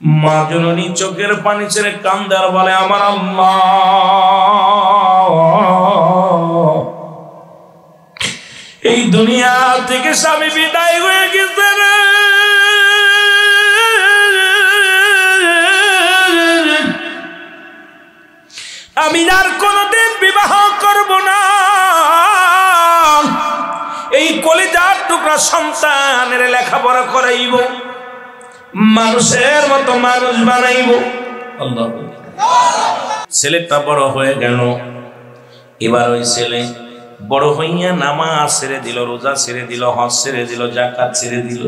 মা জননী চোখের পানি ছেড়ে কান্দে আর বলে, আমার আল্লাহ, এই দুনিয়া থেকে স্বামী বিদায় হয়ে গেছে রে, আমি আর কোনদিন বিবাহ করব না। এই কলিজার টুকরা সন্তানের লেখাপড়া করাইব, মানুষের মতো মানুষ বানাইব। আল্লাহ। ছেলেটা বড় হয়ে গেল। এবার ওই ছেলে বড় হইয়া নামাজ ছেড়ে দিল, রোজা ছেড়ে দিল, হজ ছেড়ে দিল, যাকাত ছেড়ে দিল।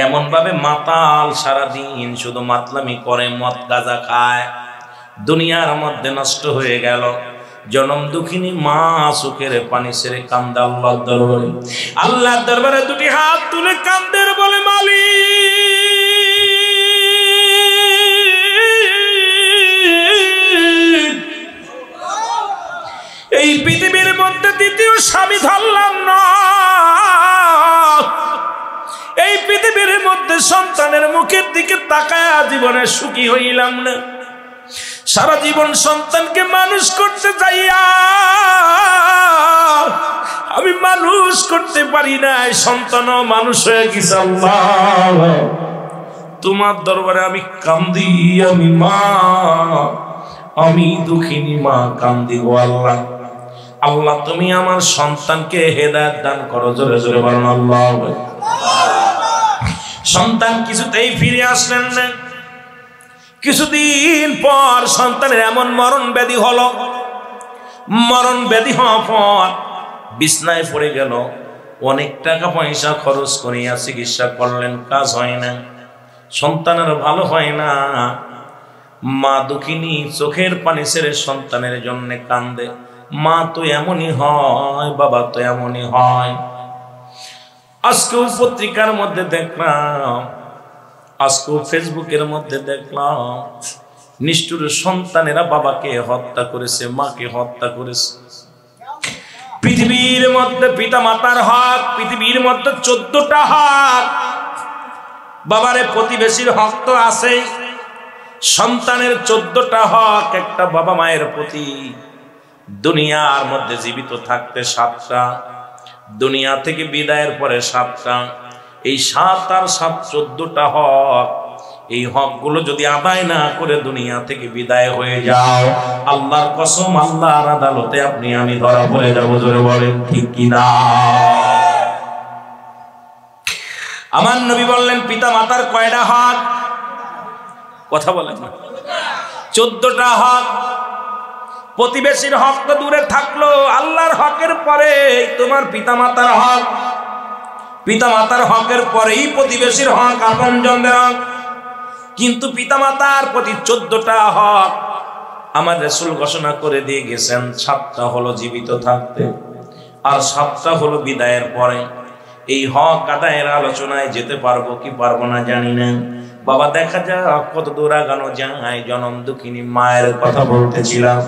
এমন ভাবে মাতাল, সারাদিন শুধু মাতলামি করে, মদ গাঁজা খায়, দুনিয়ার মধ্যে নষ্ট হয়ে গেল। জনম দুঃখিনী মা চোখের পানি ছেড়ে কান্দে আল্লাহর দরবারে। আল্লাহর দরবারে দুটি হাত তুলে কান্দে আর বলে, মালিক, এই পৃথিবীর মধ্যে দ্বিতীয় স্বামী ধরলাম না, এই পৃথিবীর মধ্যে সন্তানের মুখের দিকে তাকায়া জীবনে সুখী হইলাম না। সারা জীবন সন্তানকে মানুষ করতে যাইয়া আমি মানুষ করতে পারি নাই, সন্তানও মানুষ হয়ে গেছে। আল্লাহ, তোমার দরবারে আমি কান্দি, আমি মা, আমি দুঃখিনী মা কান্দি গো আল্লাহ। আল্লাহ, তুমি আমার সন্তানকে হেদায়েত দান করো। জোরে জোরে বলেন আল্লাহ। সন্তান কিছুতেই ফিরে আসলেন না। কিছুদিন পর সন্তানের এমন মরণ ব্যাধি হলো। মরণ ব্যাধি হওয়ার পর বিছনায় পড়ে গেল। অনেক টাকা পয়সা খরচ করিয়া চিকিৎসা করলেন, কাজ হয় না, সন্তানের ভালো হয় না। মা দুঃখিনী চোখের পানি ছেড়ে সন্তানের জন্য কান্দে। মা তো এমনই হয়, বাবা তো এমনই হয়। আজকেও পত্রিকার মধ্যে দেখলাম, আজকেও ফেসবুকের মধ্যে দেখলাম, নিষ্ঠুর সন্তানেরা বাবাকে হত্যা করেছে, মাকে হত্যা করেছে। পৃথিবীর মধ্যে পিতা মাতার হক, পৃথিবীর মধ্যে 14টা হক। বাবারে প্রতিবেশীর হক তো আছে, সন্তানের 14টা হক একটা বাবা মায়ের প্রতি। দুনিয়ার মধ্যে জীবিত থাকতে 7টা, দুনিয়া থেকে বিদায়ের পরে 7টা। এই 7 আর 7 14টা হক। এই হকগুলো যদি আদায় না করে দুনিয়া থেকে বিদায় হয়ে যাও, আল্লাহর কসম, আল্লাহর আদালতে আপনি আমি ধরা পড়ে যাবো। জোরে বলেন ঠিক কিনা? আমার নবী বললেন, পিতা মাতার কয়টা হক? কথা বলেন না। 14টা হক। প্রতিবেশীর হক তো দূরে থাকলো, আল্লাহর হকের পরে তোমার পিতা মাতার হক, পিতা মাতার হকের পরেই প্রতিবেশীর হক, আপনজনদের হক। কিন্তু পিতা মাতার প্রতি 14টা হক আমার রাসূল ঘোষণা করে দিয়ে গেছেন। 7টা হলো জীবিত থাকতে, আর 7টা হলো বিদায়ের পরে। এই হক আদায়ের আলোচনায় যেতে পারবো কি পারবো না জানি না। বাবা, দেখা যাক কত দূর আগানো যায়। জনম দুঃখিনী মায়ের কথা বলতেছিলাম।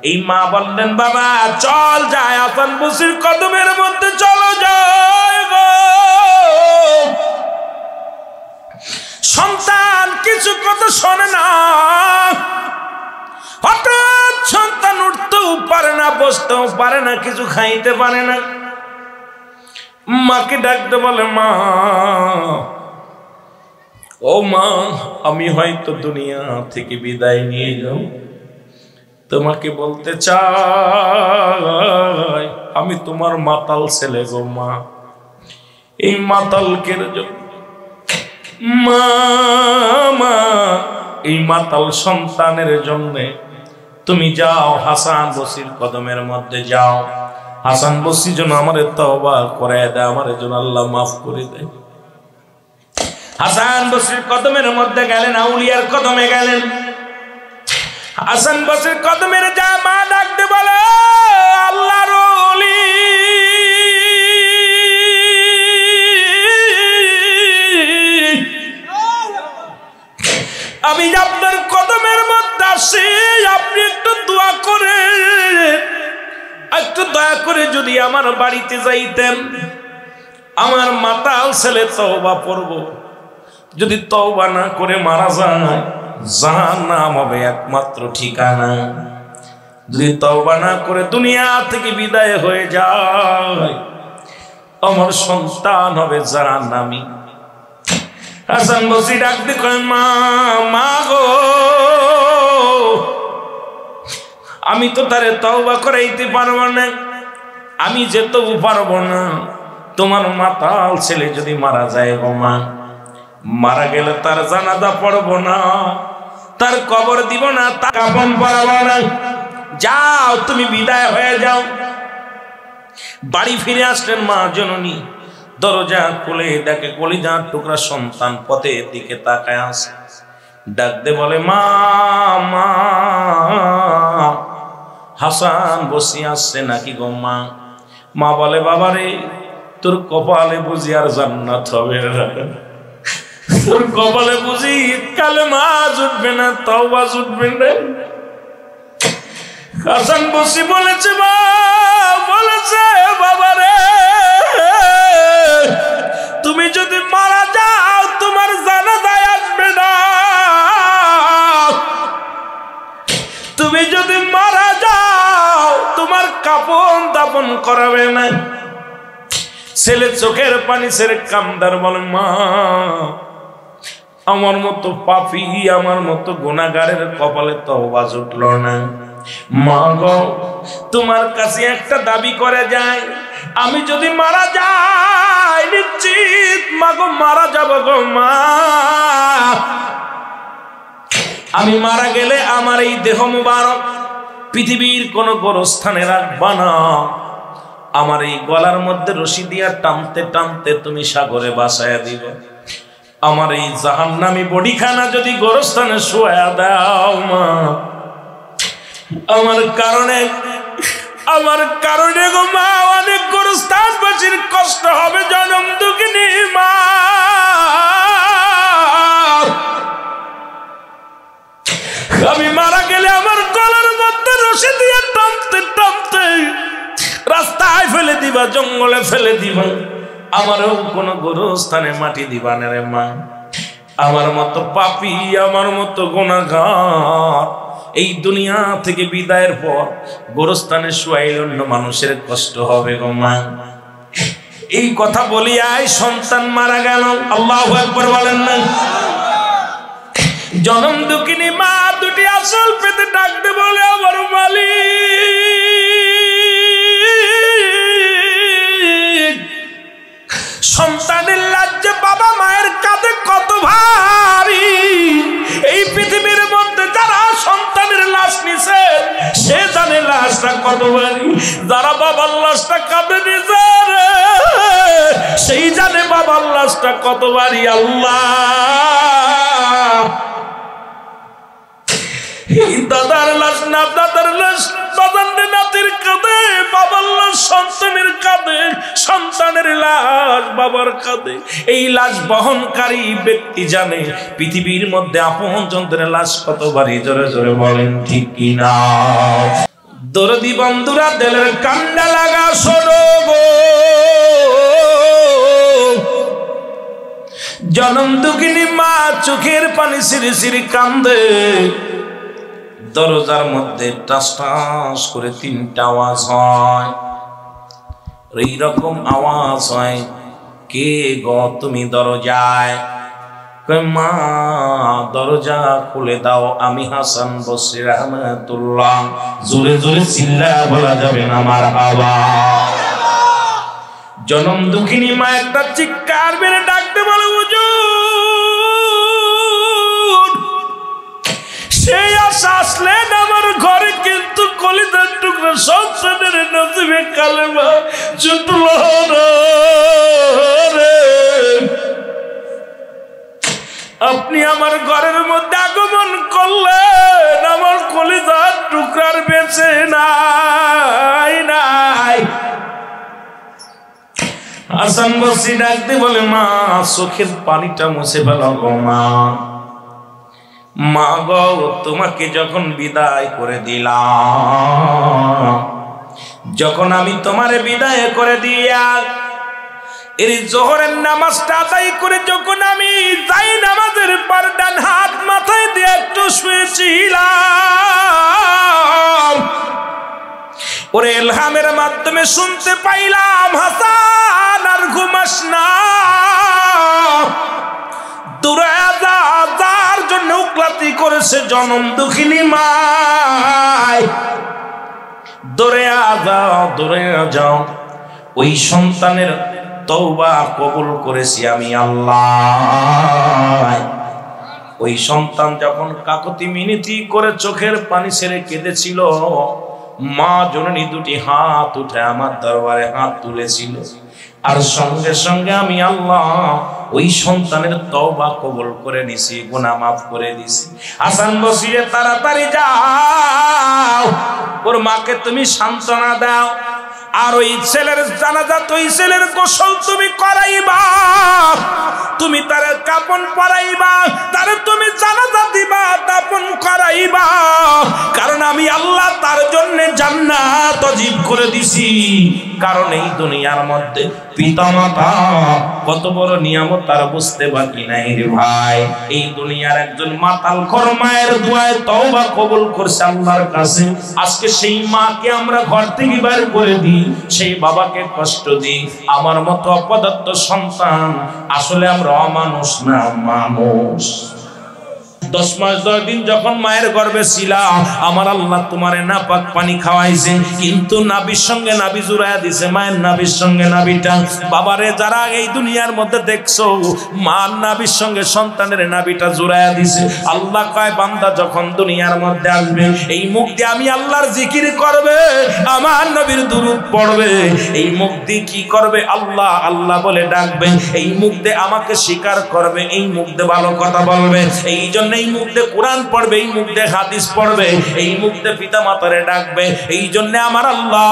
এই মা বললেন, বাবা চল যায়, হাসান বসরির কদমের মধ্যে চলো যায় গো। সন্তান কিছু কথা শোনে না, হঠাৎ সন্তান উঠতেও পারে না, বসতেও পারে না, কিছু খাইতে পারে না। মাকে ডাকতে বলে, মা, ও মা, আমি হয়তো দুনিয়া থেকে বিদায় নিয়ে যাব, তোমাকে বলতে চাই আমি তোমার মাতাল ছেলে গো মা। এই মাতালকে মা, এই মাতাল সন্তানের জন্য তুমি যাও, হাসান বসরির কদমের মধ্যে যাও। হাসান বসরি যেন আমারে তওবা করে দেয়, আমার জন্য আল্লাহ মাফ করে দেয়। হাসান বসরির কদমের মধ্যে গেলেন, আউলিয়ার কদমে গেলেন। হাসান বসরির কদমের যা মা ডাকতে বলে, আল্লাহর ওলি, আমি আপনার কদমের মধ্যে আসি, আপনি একটু দোয়া করে, একটু দয়া করে যদি আমার বাড়িতে যাইতেন, আমার মাতাল ছেলে তওবা পড়ব, যদি তওবা না করে মারা যায় জাহান্নাম হবে একমাত্র ঠিকানা। যদি তওবা না করে দুনিয়া থেকে বিদায় হয়ে যায় আমার সন্তান হবে জাহান্নামী। হাসান বসরি ডাক দিয়ে কয়, মা মা গো, আমি তো তারে তওবা করাইতে পারবো না, আমি যেতেও পারবো না। তোমার মাতাল ছেলে যদি মারা যায় গো মা, মারা গেলে তার জানাজা পড়বো না, তার কবর দিব না, তার কাফন পরাবো না। যাও তুমি বিদায় হয়ে যাও। বাড়ি ফিরে আসলেন মা জননী, দরজা খুলে দেখে কলিজার টুকরা সন্তান পথের দিকে তাকায় আছে। ডাক দে বলে, মা মা, হাসান বসে আসছে নাকি গো মা? মা বলে, বাবারে তোর কপালে বুঝি আর জান্নাত হবে না, তোর কপালে বুঝি কালেমা জুটবে না, তওবা জুটবে না। হাসান বসি বলেছে, মা বলেছে, বাবারে তুমি যদি মারা যাও তোমার জানাজায় আসবে না, তুমি যদি মারা যাও তোমার কাফন দাফন করাবে না। ছেলে চোখের পানি ছেড়ে কামদার বলে, মা আমার মতো পাপী, আমার মতো গুনাহগারের কপালে তওবা জুটল না। মা গো, তোমার কাছে একটা দাবি করে যায়, আমি যদি মারা যাই নিশ্চিত মা গো মারা যাব গো মা। আমি মারা গেলে আমার এই দেহ মুবারক পৃথিবীর কোন গোরস্থানে রাখবা না, আমার এই গলার মধ্যে রশি দিয়া টানতে টানতে তুমি সাগরে ভাসায়া দিবে। আমার এই জাহান্নামী বডিখানা যদি গোরস্থানে শোয়া দাও মা, আমার কারণে গো মা অনেক গোরস্থানবাসীর কষ্ট হবে, জনম দুঃখিনী মা। আমি মারা গেলে আমার গলার মধ্যে রশি দিয়ে টানতে টানতে রাস্তায় ফেলে দিবা, জঙ্গলে ফেলে দিবা, আমারও কোনো গোরস্থানে মাটি দিবা না রে মা। আমার মতো পাপী, আমার মতো গুনাহগার এই দুনিয়া থেকে বিদায়ের পর গোরস্থানে শুয়াইলে অন্য মানুষের কষ্ট হবে গো মা। এই কথা বলিয়াই সন্তান মারা গেল। আল্লাহু আকবার বলেন না? জনম দুঃখিনী মা দুটি আসল পেতে ডাকতে বলে, আমার মালিক, সন্তানের লাজ্জে বাবা মায়ের কাঁধে কত ভারী। এই পৃথিবীর মধ্যে যারা সন্তানের লাশ নিছে সে জানে লাশটা কত ভারী, যারা বাবার লাশটা কাঁধে নিছে সেই জানে বাবার লাশটা কত ভারী। আল্লাহ, দাদার লাশ না দাদার লাশ বাজানের নাতির কাঁধে, বাবার লাশ সন্তানের কাঁধে, সন্তানের লাশ বাবার কাঁধে। এই লাশ বহনকারী ব্যক্তি জানে পৃথিবীর মধ্যে আপনজনদের লাশ কত ভারী। জোরে জোরে বলেন ঠিক কিনা? দরদি বন্ধুরা দিলের কান্ডা লাগা শোনো গো, জনম দুঃখিনী মা চোখের পানি সিরি সিরি কান্দে। দরজার মধ্যে টাস টাস করে তিনটা আওয়াজ হয়, এইরকম আওয়াজ হয়, কে গো তুমি দরজায়? মা দরজা খুলে দাও, আমি হাসান বসরি রাহমাতুল্লাহ। জোরে জোরে চিল্লা বলা যাবে না মারহাবা। জনম দুঃখিনী মা একটা চিৎকার মেরে ডাকতে বলে, হুজুর সেই আশা আসলেন আমার ঘরে, কিন্তু কলিজার টুকরা সন্তানের নসিবে কালেমা জুটল রে। আপনি আমার ঘরের মধ্যে আগমন করলেন, আমার কলিজার টুকরার বেঁচে নাই নাই। হাসান বসরি ডাকতে বলে, মা চোখের পানিটা মুছে ফেলো গো মা। মা গো, তোমাকে যখন বিদায় করে দিলাম, যখন আমি তোমারে বিদায় করে দিয়া এর জোহরের নামাজটা আদায় করে যখন আমি যাই নামাজের পর ডান হাত মাথায় দিয়ে একটু শুয়েছিলাম, ওরে ইলহামের মাধ্যমে শুনতে পাইলাম, হাসান আর ঘুমাস না, দূরে যা, যার জন্য উকলাতি করেছে জনম দুঃখিনী মায়, দূরে যাও, দূরে যাও। ওই সন্তানের তওবা কবুল করেছি আমি আল্লাহ। ওই সন্তান যখন কাকতি মিনতি করে চোখের পানি ছেড়ে কেঁদেছিল, মা জননী দুটি হাত উঠে আমার দরবারে হাত তুলেছিল, আর সঙ্গে সঙ্গে আমি আল্লাহ ওই সন্তানের তওবা কবুল করে নিছি, গুনাহ মাফ করে দিছি। হাসান বসিরে তাড়াতাড়ি যাও, ওর মাকে তুমি সান্ত্বনা দাও, আর ওই ছেলের জানাজা, ওই ছেলের গোসল তুমি করাইবা, তুমি তার কাপন পরাইবা, তার তুমি জানাজা দিবা, দাফন করাইবা, কারণ আমি আল্লাহ তার জন্য জান্নাত ওয়াজিব করে দিছি। কারণ এই দুনিয়ার মধ্যে পিতামাতা কত বড় নিয়ামত তার বুঝতে বাকি নাই রে ভাই। এই দুনিয়ার একজন মাতালখোর মায়ের দুআয় তওবা কবুল করছে আল্লাহর কাছে। আজকে সেই মাকে আমরা ঘর থেকে বের করে দিই, সেই বাবাকে কষ্ট দিই। আমার মতো অপদার্থ সন্তান, আসলে আমরা অমানুষ না মানুষ। 10 মাস 10 দিন যখন মায়ের গর্ভে ছিলাম, আমার আল্লাহ তোমারে নাপাক পানি খাওয়াইছে, কিন্তু নাভির সঙ্গে নাভি জুড়াইয়া দিছে, মায়ের নাভির সঙ্গে নাভিটা। বাবারে যারা এই দুনিয়ার মধ্যে দেখছো, মার নাভির সঙ্গে সন্তানের নাভিটা জুড়াইয়া দিছে। আল্লাহ কয় বান্দা যখন দুনিয়ার মধ্যে আসবে, এই মুখ দিয়ে আমি আল্লাহর জিকির করবে, আমার নবীর দুরূদ পড়বে, এই মুখ দিয়ে কি করবে? আল্লাহ আল্লাহ বলে ডাকবে, এই মুখ দিয়ে আমাকে স্বীকার করবে, এই মুখ দিয়ে ভালো কথা বলবে, এই জন্য এই মুখ দিয়ে কোরআন পড়বে, এই মুখ দিয়ে হাদিস পড়বে, এই মুখ দিয়ে পিতা মাতারে ডাকবে। এই জন্য আমার আল্লাহ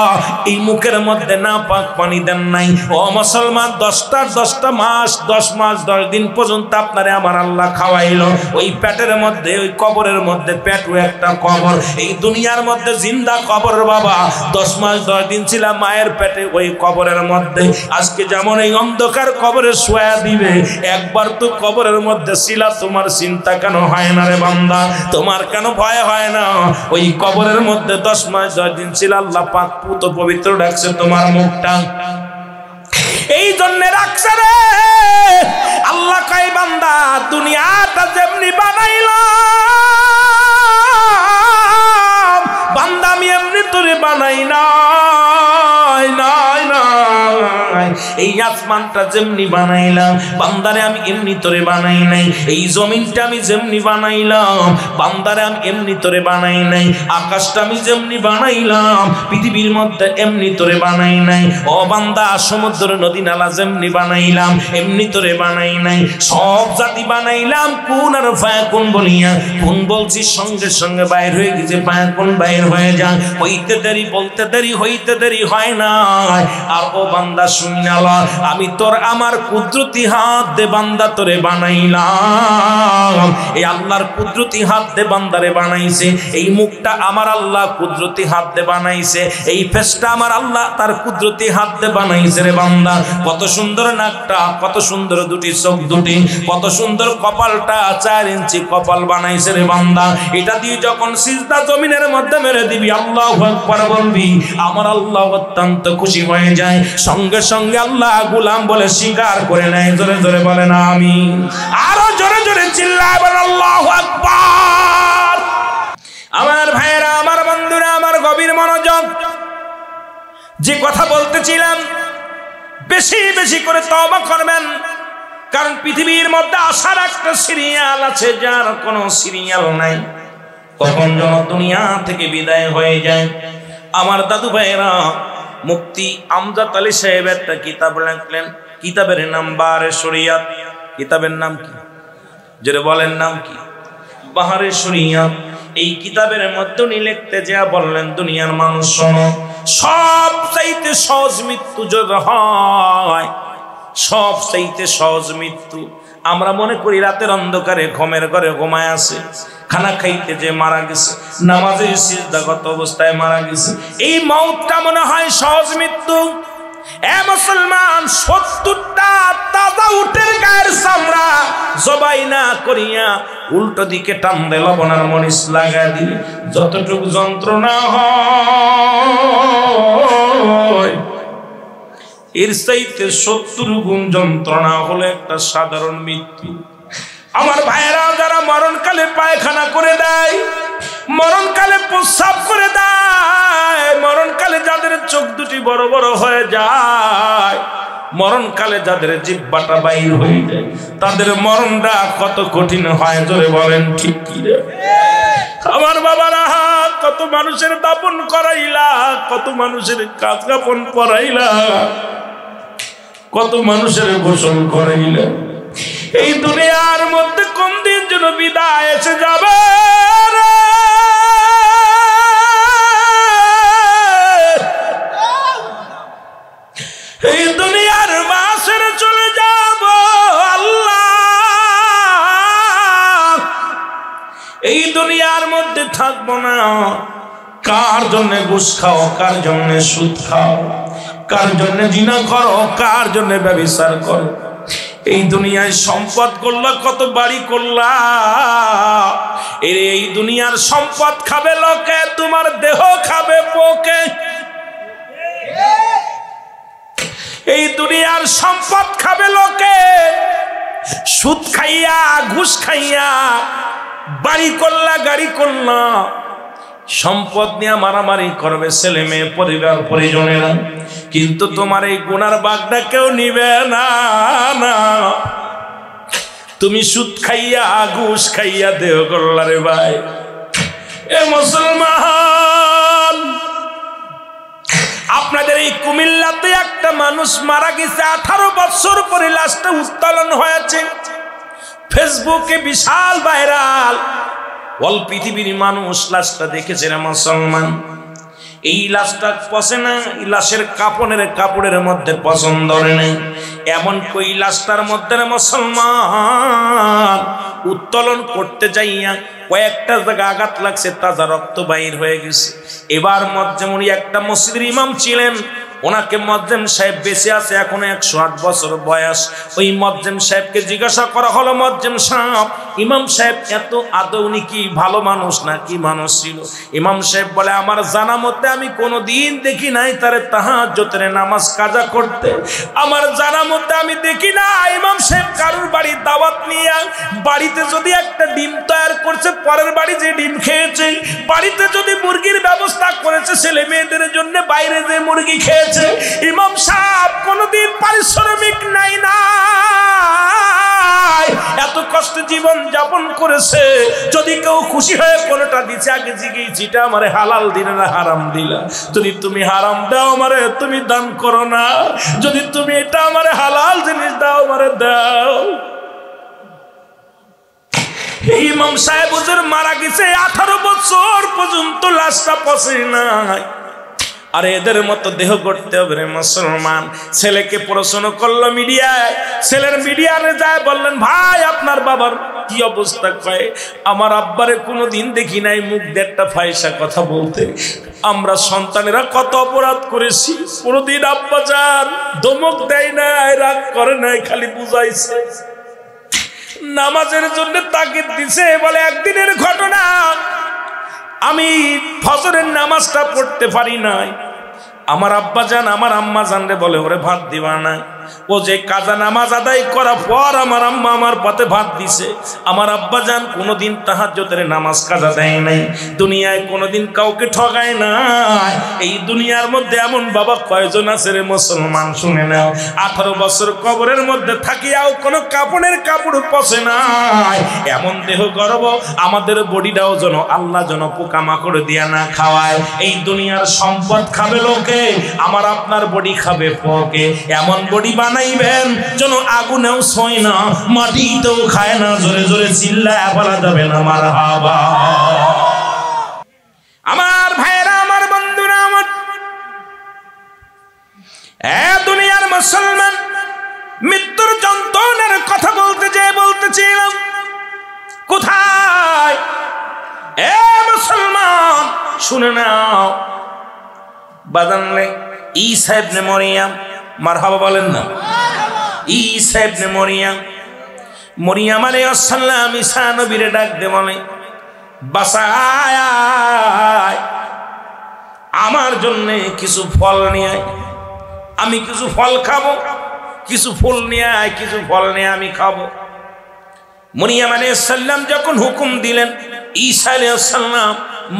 এই মুখের মধ্যে নাপাক পানি দেন নাই। ও মুসলমান, 10 মাস 10 মাস 10 দিন পর্যন্ত আপনারে আমার আল্লাহ খাওয়াইলো। ওই পেটের মধ্যে, ওই কবরের মধ্যে, পেটও একটা কবর, এই দুনিয়ার মধ্যে জিন্দা কবর বাবা। 10 মাস 10 দিন ছিলাম মায়ের পেটে, ওই কবরের মধ্যে। আজকে যেমন এই অন্ধকার কবরে শোয়া দিবে, একবার তো কবরের মধ্যে ছিলা, তোমার চিন্তা কেন হয় না রে বান্দা? তোমার কেন ভয় হয় না? ওই কবরের মধ্যে 10 মাস 10 দিন ছিল, আল্লাহ পাক পুত পবিত্র রাখছে তোমার মুখটা, এই জন্য রাখছে রে। আল্লাহ কয় বান্দা, দুনিয়াটা যেমনি বানাইলাম বান্দা, আমি এমনি তোরে বানাই এই আসমানটা যেমনি বানাইলাম বান্দারে আমি এমনি তোরে বানাই নাই, এই জমিনটা আমি যেমনি বানাইলাম বান্দারে আমি এমনি তোরে বানাই নাই, আকাশটা আমি যেমনি বানাইলাম পৃথিবীর মধ্যে এমনি তোরে বানাই নাই। ও বান্দা, সমুদ্র নদী নালা যেমনি বানাইলাম এমনি তোরে বানাই নাই। সব জাতি বানাইলাম কোন আর ফায়াকুন বলিয়া, কোন বলছি সঙ্গে সঙ্গে বাইর হয়ে গেছে, ফায়াকুন বাইর হয়ে যায়, হইতে দেরি বলতে দেরি, হইতে দেরি হয় না। আর ও বান্দা শুনাল, আমি তোর আমার কুদরতি হাত দে বান্দা তোরে বানাইলাম। এই আল্লাহর কুদরতি হাত দে বান্দারে বানাইছে, এই মুখটা আমার আল্লাহ কুদরতি হাত দে বানাইছে, এই ফেসটা আমার আল্লাহ তার কুদরতি হাত দে বানাইছে রে বান্দা। কত সুন্দর নাকটা, কত সুন্দর দুটি চোখ দুটি, কত সুন্দর কপালটা, 4 ইঞ্চি কপাল বানাইছে রে বান্দা। এটা দিয়ে যখন সিজদা জমিনের মধ্যে মেরে দিবি, আল্লাহু আকবার বলবি, আমার আল্লাহ অত্যন্ত খুশি হয়ে যায়। সঙ্গে সঙ্গে আল্লাহ গোলাম বলে স্বীকার করে নেয়। জোরে জোরে বলেন আমিন, আরো জোরে জোরে চিল্লায় বলেন আল্লাহু আকবার। আমার ভাইয়েরা, আমার বন্ধুরা, আমার গভীর মনোযোগ, যে কথা বলতেছিলাম, বেশি বেশি করে তওবা করবেন, কারণ পৃথিবীর মধ্যে আসার একটা সিরিয়াল আছে, যার কোনো সিরিয়াল নাই। কখন যেন দুনিয়া থেকে বিদায় হয়ে যায়। আমার দাদু ভাইয়েরা, মুফতি আমজাদ আলী সাহেব একটা কিতাব লিখলেন, কিতাবের নাম বাহারে শরিয়াত। কিতাবের নাম কি? যেটা বলেন নাম কি? বাহারে শরিয়াত। এই কিতাবের মধ্যে উনি লিখতে যা বললেন, দুনিয়ার মানুষ শোনো, সব চাইতে সহজ মৃত্যু যদি হয়, সব চাইতে সহজ মৃত্যু, আমরা মনে করি রাতের অন্ধকারে ঘুমের ঘরে ঘুমায় আছে, খানা খাইতে যে মারা গেছে, নামাজে সিজদাগত অবস্থায় মারা গেছে, এই মওতটা মনে হয় সহজ মৃত্যু। এ মুসলমান 70টা তাজা উটের গায়ের চামড়া জবাই না করিয়া উল্টো দিকে টান দে লবণের মরিচ লাগায় দিলে যতটুকু যন্ত্রণা হয় এর চাইতে 70 গুণ যন্ত্রণা হলো একটা সাধারণ মৃত্যু। আমার ভাইয়েরা যারা মরণকালে পায়খানা করে দেয়, মরণকালে প্রস্রাব করে দেয়, মরণকালে যাদের চোখ দুটি বড় বড় হয়ে যায়, মরণকালে যাদের জিহ্বাটা বাইর হয়ে যায়, তাদের মরণটা কত কঠিন হয় জোরে বলেন ঠিক কি রে? আমার বাবারা কত মানুষের দাপন করাইলা, কত মানুষের কাজ কাপন পরাইলা, কত মানুষের গোসল করাইলা। এই দুনিয়ার মধ্যে কোন দিন যেন বিদায় এসে যাবে, এই দুনিয়ার বাসের চলে যাব আল্লাহ। এই দুনিয়ার মধ্যে থাকবো না। কার জন্য ঘুষ খাও, কার জন্য সুদ খাও, কার জন্য জিনা করো, কার জন্য ব্যভিচার করো। এই দুনিয়ায় সম্পদ করলা, কত বাড়ি করলা, এই দুনিয়ার সম্পদ খাবে লোকে, তোমার দেহ খাবে পোকে। এই দুনিয়ার সম্পদ খাবে লোকে, সুদ খাইয়া ঘুষ খাইয়া বাড়ি করলা, গাড়ি করলা, সম্পদ নিয়ে মারামারি করবে ছেলে মেয়ে পরিবার পরিজনেরা, কিন্তু তোমার এই গুনার বাগটা কেউ নিবে না। না, তুমি সুদ খাইয়া ঘুষ খাইয়া দেহ করলা রে ভাই। এ মুসলমান, আপনাদের এই কুমিল্লাতে একটা মানুষ মারা গেছে, 18 বছর পরে লাশটা উত্তোলন হয়েছে, ফেসবুকে বিশাল ভাইরাল। অল পৃথিবীর মানুষ লাশটা দেখেছে রে মুসলমান। এই লাশটা পচে না, এই লাশের কাপড়ের মধ্যে পছন্দ নেই, এমন কই লাশটার মধ্যে মুসলমান উত্তোলন করতে যাইয়া কয়েকটা জায়গা আঘাত লাগছে, তাজা রক্ত বাইর হয়ে গেছে। এবার মজ্জেমুনি একটা মসজিদের ইমাম ছিলেন, ওনাকে মজ্জেম সাহেব বেঁচে আছে, এখন 108 বছর বয়স। ওই মজ্জেম সাহেবকে জিজ্ঞাসা করা হলো, মজ্জেম সাহেব, ইমাম সাহেব এত আদৌ কি ভালো মানুষ না কি মানুষ ছিল? ইমাম সাহেব বলে, আমার জানা মতে আমি কোনোদিন দেখি নাই তারে তাহাজ্জুদের নামাজ কাজা করতে। আমার জানা মতে আমি দেখি না ইমাম সাহেব কারুর বাড়ির দাওয়াত নিয়ে বাড়িতে যদি একটা ডিম তৈরি করছে, পরের বাড়ি যে ডিম খেয়েছে, বাড়িতে যদি মুরগির ব্যবস্থা করেছে ছেলে মেয়েদের জন্য, বাইরে যে মুরগি খেয়েছে, ইমাম সাহেব কোনদিন পারিশ্রমিক নাই না, এত কষ্ট জীবন যাপন করেছে। যদি কেউ খুশি হয়ে কোনটা দিচ্ছে, আগে জিজ্ঞেস এটা আমারে হালাল দিলে না হারাম দিলা? যদি তুমি হারাম দাও আমারে তুমি দান করো না, যদি তুমি এটা আমারে হালাল জিনিস দাও আমারে দাও। ইমাম সাহেব হুজুর মারা গেছে, 18 বছর পর্যন্ত লাশটা পচে নাই। আর এদের মতো দেহ করতে হবে রে মুসলমান। ছেলেকে প্রশ্ন করলো মিডিয়ায়, ছেলের মিডিয়ারে যায় বললেন, ভাই আপনার বাবার কি অবস্থা? কয়, আমার আব্বারে কোনোদিন দেখি নাই মুখ দিয়ে একটা ফায়সা কথা বলতে। আমরা সন্তানেরা কত অপরাধ করেছি, কোনোদিন আব্বা যান ধমক দেয় নাই, রাগ করে নাই, খালি বুঝাইছে, নামাজের জন্য তাগিদ দিছে। বলে একদিনের ঘটনা, আমি ফজরের নামাজটা পড়তে পারি নাই, আমার আব্বা জান আমার আম্মা জান রে বলে, ওরে ভাত দিবা না। ও যে কাজা নামাজ আদায় করার পর আমার আম্মা আমার পাতে ভাত দিছে। আমার আব্বা জান কোনোদিন তাহাজ্জুদের নামাজ কাজা দেয় নাই, দুনিয়ায় কোনোদিন কাউকে ঠগায় না। এই দুনিয়ার মধ্যে এমন বাবা কয়জন আছে রে মুসলমান? শুনে নাও, 18 বছর কবরের মধ্যে থাকিয়াও কোনো কাপড় পচে নাই। এমন দেহ গর্ব, আমাদের বডিটাও যেন আল্লাহ যেন পোকামাকড় দিয়া না খাওয়ায়। এই দুনিয়ার সম্পদ খাবে লোকে, আমার আপনার বডি খাবে পোকে। এমন বডি বানাইবেন যেন আগুনেও ছয় না, মাটিতেও খায় না। জোরে জোরে চিল্লায় বলা যাবে না মারহাবা। আমার ভাইয়েরা, আমার বন্ধুরা, আমার দুনিয়ার মুসলমান, মৃত্যুর যন্ত্রণার কথা বলতেছিলাম। কোথায়? মুসলমান শুনে নাও, বাদানলে ঈসা ইবনে মরিয়ম মারহাবা বলেন না। ঈসা ইবনে মরিয়াম আলাইহিস সালাম ঈসা নবীরে ডাক দিয়ে বলে, বাসায় আমার জন্য কিছু ফল নিয়ে আয়, আমি কিছু ফল খাবো, কিছু ফুল নিয়ে আয়, কিছু ফল নিয়ে আমি খাবো। মরিয়াম আলাইহিস সালাম যখন হুকুম দিলেন, ঈসা আলাইহিস সালাম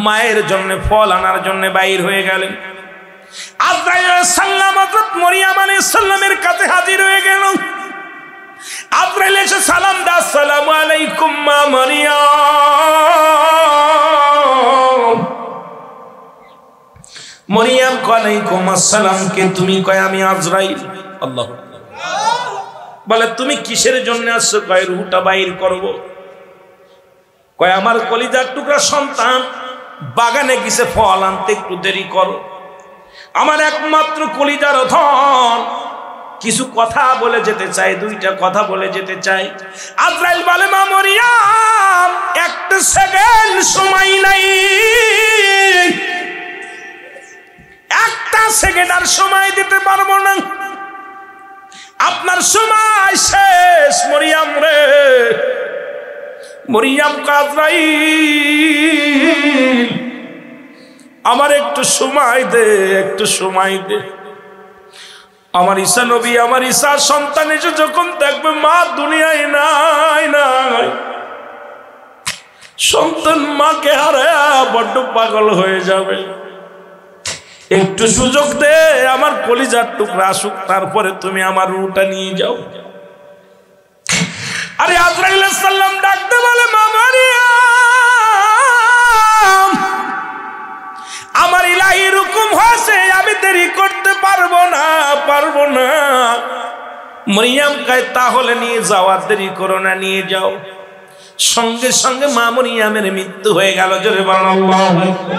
মায়ের জন্য ফল আনার জন্য বাইর হয়ে গেলেন। আজরাইল আলাইহিস সালাম হযরত মরিয়াম আলাইহিস সালামের কাছে হাজির হয়ে গেল। আজরাইল এসে সালাম দাও, আসসালামু আলাইকুম মা মরিয়াম। মরিয়াম ওয়ালাইকুম আসসালাম। কে তুমি? কয় আমি আজরাইল। আল্লাহ বলে, তুমি কিসের জন্য আসছো? কয় রূহটা বাইর করব। কয় আমার কলিজার টুকরা সন্তান বাগানে গেছে ফল আনতে, একটু দেরি করো। আমার একমাত্র কলিজার ধন কিছু কথা বলে যেতে চাই, দুইটা কথা বলে যেতে চাই। আজরাইল বলে, মা মরিয়াম একটা সেকেন্ড সময় নাই, একটা সেকেন্ড আর সময় দিতে পারবো না, আপনার সময় শেষ। মরিয়াম রে, মরিয়াম আজরাইল আমার একটু সময় দে, একটু সময় দে। আমার ঈসা নবী, আমার ঈসা সন্তান এসে যখন দেখবে মা দুনিয়ায় নাই নাই, সন্তান মাকে হারায়া বড্ড পাগল হয়ে যাবে। একটু সুযোগ দে, আমার কলিজার টুকরা আসুক, তারপরে তুমি আমার রূহটা নিয়ে যাও। আরে আজরাইল আলাইহিস সালাম ডাকতে বলে, মা মারিয়াম আমার ইলাহি হুকুম হয়েছে, আমি দেরি করতে পারবো না, পারবো না। মরিয়াম কয়, তাহলে নিয়ে যাও, আর দেরি করো না, নিয়ে যাও। সঙ্গে সঙ্গে মা মরিয়ামের মৃত্যু হয়ে গেল। জোরে বলেন আল্লাহু আকবার।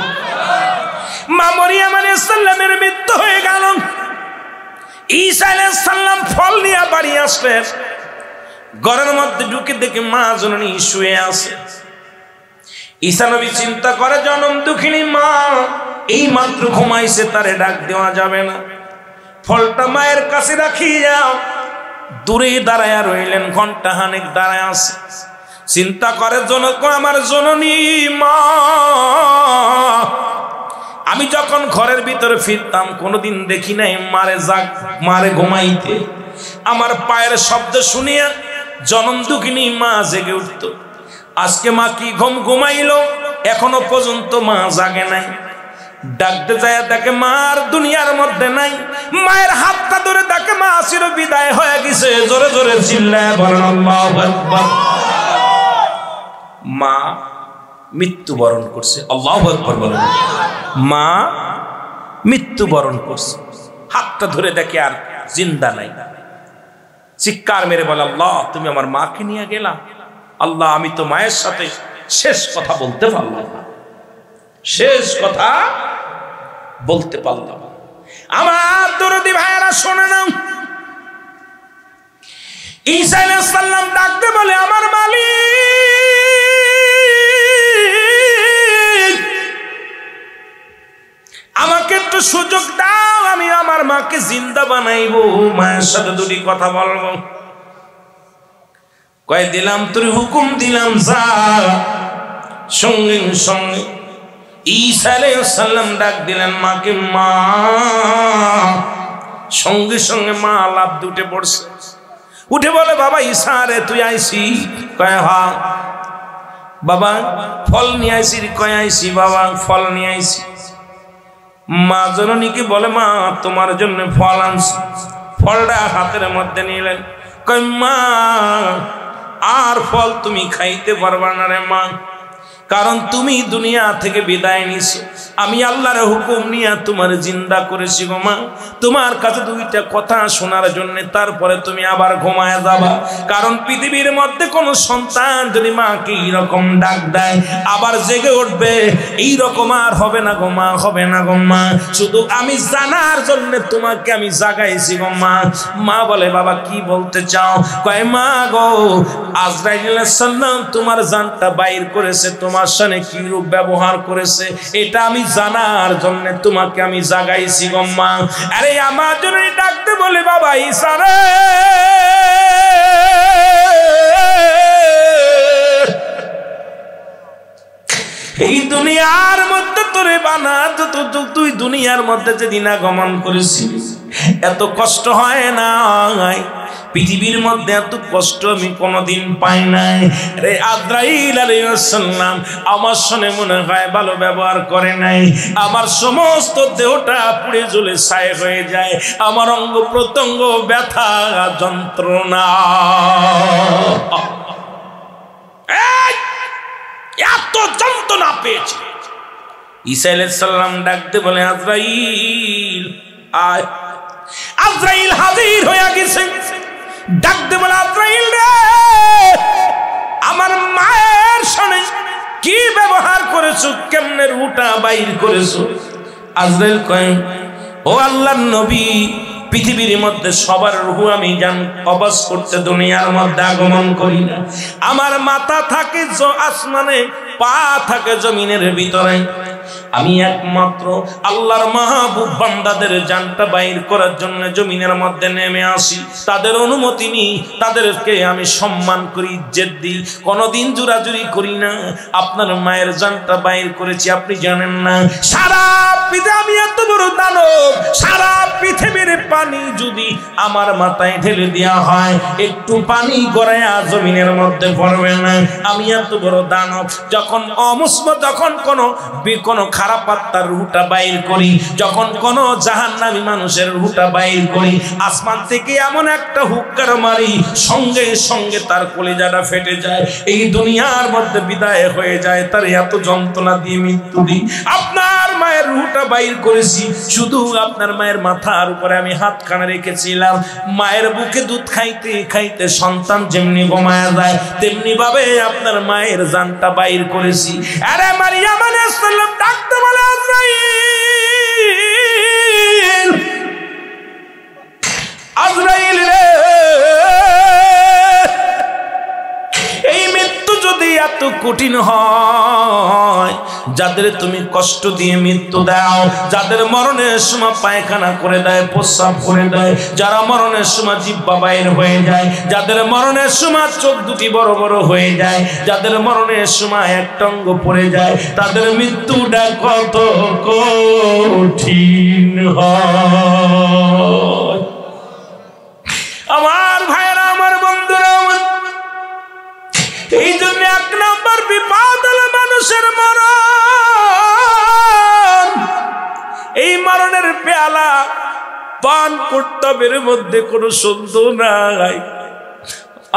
মা মরিয়াম আলাইহিস সালামের মৃত্যু হয়ে গেল। ঈসা আলাইহিস সালাম ফল নিয়ে বাড়ি আসলেন। ঘরের মধ্যে ঢুকে দেখে মা জননী শুয়ে আছে। ঈসা নবী চিন্তা করে, জনম দুঃখিনী মা এই মাত্র ঘুমাইছে, তারে ডাক দেওয়া যাবে না, ফলটা মায়ের কাছে রাখিয়া দূরে দাঁড়ায়া রইলেন। ঘন্টা খানেক দাঁড়ায় আছে, চিন্তা করে জনক আমার জননী মা। আমি যখন ঘরের ভিতরে ফিরতাম কোনোদিন দেখি নাই মারে ঘুমাইতে। আমার পায়ের শব্দ শুনিয়া জনম দুঃখিনী মা জেগে উঠত। আজকে মা কি ঘুমাইলো, এখনো পর্যন্ত মা জাগে নাই। ডাকতে যায় দেখে মার দুনিয়ার মধ্যে নাই। মায়ের হাতটা ধরে দেখে মা চির বিদায় হয়ে গেছে। জোরে জোরে চিল্লায় বলেন আল্লাহু আকবার। মা মৃত্যুবরণ করছে। আল্লাহু আকবার বলেন। মা মৃত্যুবরণ করছে, হাতটা ধরে দেখে আর জিন্দা নাই। চিৎকার মেরে বলে, আল্লাহ তুমি আমার মাকে নিয়ে গেলা। আল্লাহ আমি তো মায়ের সাথে শেষ কথা বলতে পারলাম না, শেষ কথা বলতে পারলাম। আমার দরদি ভাইয়েরা শোনে নাও, ঈসা আলাইহিস সালাম ডাকতে বলে, আমার মালিক আমাকে একটু সুযোগ দাও, আমি আমার মাকে জিন্দা বানাইবো, মায়ের সাথে দুটি কথা বলবো। কয় দিলাম, তোর হুকুম দিলাম, যা। সঙ্গে সঙ্গে ঈসা আলাইহিস সালাম ডাক দিলেন মাকে, মা। সঙ্গে সঙ্গে মা লাফ উঠে পড়ছে, উঠে বলে, বাবা ঈসা রে তুই আইসি? কয় হ্যাঁ। বাবা ফল নিয়ে আইসি? কয় আইসি বাবা, ফল নিয়ে আইসি। মা জননীকে বলে, মা তোমার জন্য ফল আনছি। ফলটা হাতের মধ্যে নিলেন। কয় মা আর ফল তুমি খাইতে পারবা না রে মা, কারণ তুমি দুনিয়া থেকে বিদায় নিছো। আমি আল্লাহর হুকুম নিয়ে তোমার জিন্দা করেছি গো মা, তোমার কাছে দুইটা কথা শোনার জন্য, তারপরে তুমি আবার ঘুমায় যাবা। কারণ পৃথিবীর মধ্যে কোনো সন্তান যদি মাকে এইরকম ডাক দেয় আবার জেগে উঠবে, এইরকম আর হবে না গো মা, হবে না গো মা। শুধু আমি জানার জন্য তোমাকে আমি জাগাইছি গো মা। মা বলে, বাবা কি বলতে চাও? কয় মা গো, আজরাইল আলাইহিস সালাম তোমার জানটা বাইর করেছে, তোমার তোমার সামনে কি রূপ ব্যবহার করেছে এটা আমি জানার জন্য তোমাকে আমি জাগাইছি গো মা। আরে আমার জন্য ডাকতে বলে বাবা ঈসা রে, এই দুনিয়ার মধ্যে তোরে বানা তুই দুনিয়ার মধ্যে যেদিন আগমন করেছিস এত কষ্ট হয় না, পৃথিবীর মধ্যে এত কষ্ট আমি কোনোদিন পাই নাই রে। আজরাইল আলাইহিস সালাম আমার সঙ্গে মনে হয় ভালো ব্যবহার করে নাই, আমার সমস্ত দেহটা পুড়ে জ্বলে ছাই হয়ে যায়, আমার অঙ্গ প্রত্যঙ্গ ব্যথা যন্ত্রণা, এত যন্ত্রণা পেয়েছে। ঈসা আলাইহিস সালাম ডাকতে বলে আজরাইল আয়। আজরাইল হাজির হয়ে গেছে, ডাকতে বলে আজরাইল রে, আমার মায়ের সঙ্গে কি ব্যবহার করেছো, কেমনে রুটা বাইর করেছো? আজরাইল কয় ও আল্লাহর নবী, পৃথিবীর মধ্যে সবার রূহ আমি কবজ করতে দুনিয়ার মধ্যে আগমন করি না। আমার মাথা থাকে আসমানে, পা থাকে জমিনের ভিতরে। আমি একমাত্র আল্লাহর মাহবুব বান্দাদের জানটা বাইর করার জন্য জমিনের মধ্যে নেমে আসি। তাদের অনুমতি নিই, তাদেরকে আমি সম্মান করি, ইজ্জত দিই, কোনোদিন জোরাজুরি করি না। আপনার মায়ের জানটা বাইর করেছি, আপনি জানেন না সারা পৃথিবী আমি এত বড় দানব, সারা পৃথিবীর পানি যদি আমার মাথায় ঢেলে দেওয়া হয় একটু পানি গড়াইয়া জমিনের মধ্যে পড়বে না। আমি এত বড় দানব, যখন যখন কোনো খারাপ আত্মার রুহটা বাইর করি, যখন কোন জাহান্নামী মানুষের রুহটা বাইর করি, আসমান থেকে এমন একটা হুক্কার মারি, সঙ্গে সঙ্গে তার কলিজাটা ফেটে যায়, এই দুনিয়ার মধ্যে বিদায় হয়ে যায়, তার এত যন্ত্রণা দিয়ে মৃত্যু দিই। আপনার মায়ের রুহটা বাইর করেছি, শুধু আপনার মায়ের মাথার উপরে আমি হাতখানা রেখেছিলাম। মায়ের বুকে দুধ খাইতে খাইতে সন্তান যেমনি ঘুমায়া যায়, তেমনি ভাবে আপনার মায়ের জানটা বাইর করেছি। আরে মারিয়াম আলাইহিস সালাম ডাকতে বলে আজরাইল, আজরাইল রে, এই মৃত্যু যদি এত কঠিন হয়, যাদের তুমি কষ্ট দিয়ে মৃত্যু দাও, যাদের মরণের সময় পায়খানা করে দেয়, প্রস্রাব করে দেয়, যারা মরণের সময় জিহ্বা বাইর হয়ে যায়, যাদের মরণের সময় চোখ দুটি বড় বড় হয়ে যায়, যাদের মরণের সময় একটা অঙ্গ পড়ে যায়, তাদের মৃত্যুটা কত কঠিন হয়। আমার ভাইরা, আমার বন্ধুরা, এই জন্য এক নম্বর বিপদ হলো মানুষের মরণ। এই মরণের পেয়ালা পান করতে হবে, এর মধ্যে কোনো সন্দেহ নাই।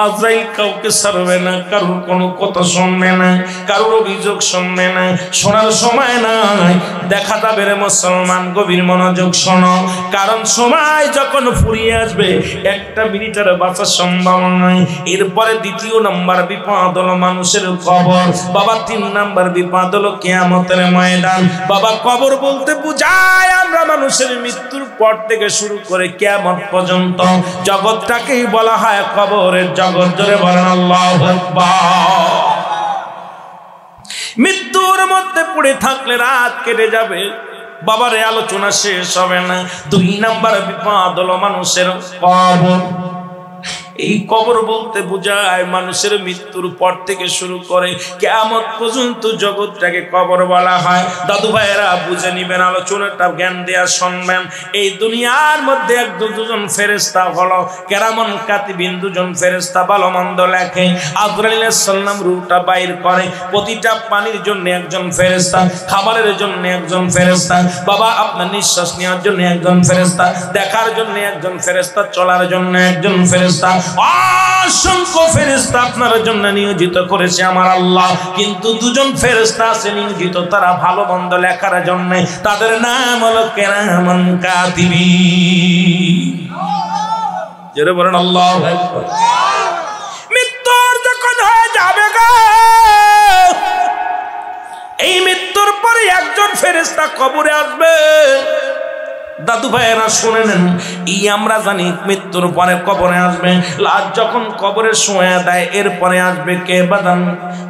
আজরাইল কাউকে ছাড়বে না, কারোর কোনো কথা শুনবে না, কারোর অভিযোগ শুনবে না, শোনার সময় নাই। দেখা যাবে রে মুসলমান, গভীর মনোযোগ শোনো, কারণ সময় যখন ফুরিয়ে আসবে একটা মিনিটের বাঁচার সম্ভব নয়। এরপরে দ্বিতীয় নাম্বার বিপদ হলো মানুষের কবর। বাবা 3 নাম্বার বিপদ হলো কিয়ামতের ময়দান। বাবা কবর বলতে বুঝায় আমরা মানুষের মৃত্যুর পর থেকে শুরু করে কিয়ামত পর্যন্ত জগৎটাকেই বলা হয় কবরের জগৎ। জোরে বলেন আল্লাহু আকবার। মৃত্যুর মধ্যে পড়ে থাকলে রাত কেটে যাবে, বাবার আলোচনা শেষ হবে না। 2 নাম্বার বিপদ হলো মানুষের কবর। এই কবর বলতে বোঝায় মানুষের মৃত্যুর পর থেকে শুরু করে কিয়ামত পর্যন্ত জগৎটাকে কবর বলা হয়। দাদু ভাইয়েরা বুঝে নিবেন, আলোচনাটা জ্ঞান দেয়া শুনবেন। এই দুনিয়ার মধ্যে 1-2জন ফেরেশতা হলো কেরামন কাতিবিন, 2জন ফেরেশতা ভালো মন্দ লেখে। আজরাইল আলাইহিস সালাম রূহটা বাইর করে। প্রতিটা পানির জন্য একজন ফেরেশতা, খাবারের জন্য একজন ফেরেশতা, বাবা আপনার নিঃশ্বাস নেওয়ার জন্য একজন ফেরেশতা, দেখার জন্য একজন ফেরেশতা, চলার জন্য একজন ফেরেশতা, অসংখ্য ফেরেশতা আপনার জন্য নিয়োজিত করেছে আমার আল্লাহ। কিন্তু 2জন ফেরেশতা আছে নিয়োজিত তারা ভালো মন্দ লেখার জন্য, তাদের নাম হলো কিরামান কাতিবিন। জোরে বলেন আল্লাহু আকবার। মৃত্যুর যখন হয়ে যাবে গো, এই মৃত্যুর পরে একজন ফেরেশতা কবরে আসবে, দাদু ভাইয়েরা শুনে নেন, এই আমরা জানি মৃত্যুর পরে কবরে আসবে, লাশ যখন কবরে শোয়া দেয় এরপরে আসবে কে বাদান,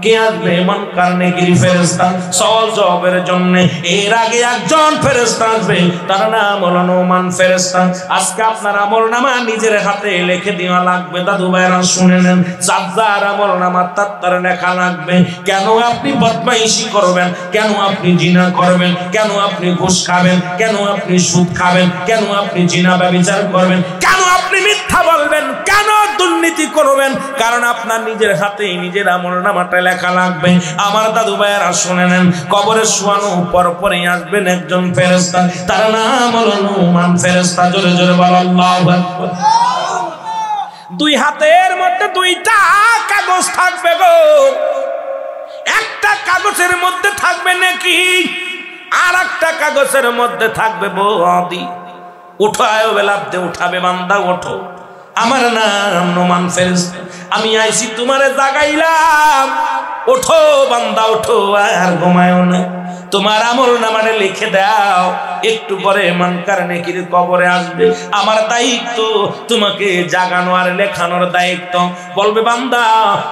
কে আসবে? মুনকার নেকির ফেরেশতা সওয়াল জবাবের জন্য। এর আগে একজন ফেরেশতা আসবে, তার নাম হলো নোমান ফেরেশতা। আজকে আপনার আমলনামা নিজের হাতে লিখে দেওয়া লাগবে। দাদু ভাইয়েরা শুনে নেন, যার আমলনামা তার লেখা লাগবে। কেন আপনি বদমাইশি করবেন? কেন আপনি জিনা করবেন? কেন আপনি ঘুষ খাবেন? কেন আপনি সুদ খাবেন? কেন আপনি জিনা ব্যভিচার করবেন? কেন আপনি মিথ্যা বলবেন? কেন দুর্নীতি করবেন? কারণ আপনার নিজের হাতেই নিজের আমলনামাটা লেখা লাগবে। আমার দাদু ভাইয়েরা শুনে নেন, কবরে শোয়ানো পরপরই আসবেন একজন ফেরেশতা, তার নাম হলো নোমান ফেরেশতা। জোরে জোরে বল আল্লাহু আকবার। দুই হাতের মধ্যে দুইটা কাগজ থাকবে গো। একটা কাগজের মধ্যে থাকবে নাকি, আর একটা কাগজের মধ্যে থাকবে বদি। উঠো আয় বেলাতে উঠাবে বান্দা ওঠো, আমার নাম নোমান ফেরেশতা, আমি আইছি তোমারে জাগাইলাম। ওঠো বান্দা ওঠো, আর ঘুমায়ও না, তোমার আমলনামাটা লিখে দাও। একটু পরে মুনকার নেকির কবরে আসবে, আমার দায়িত্ব তোমাকে জাগানো আর লেখানোর দায়িত্ব। বলবে বান্দা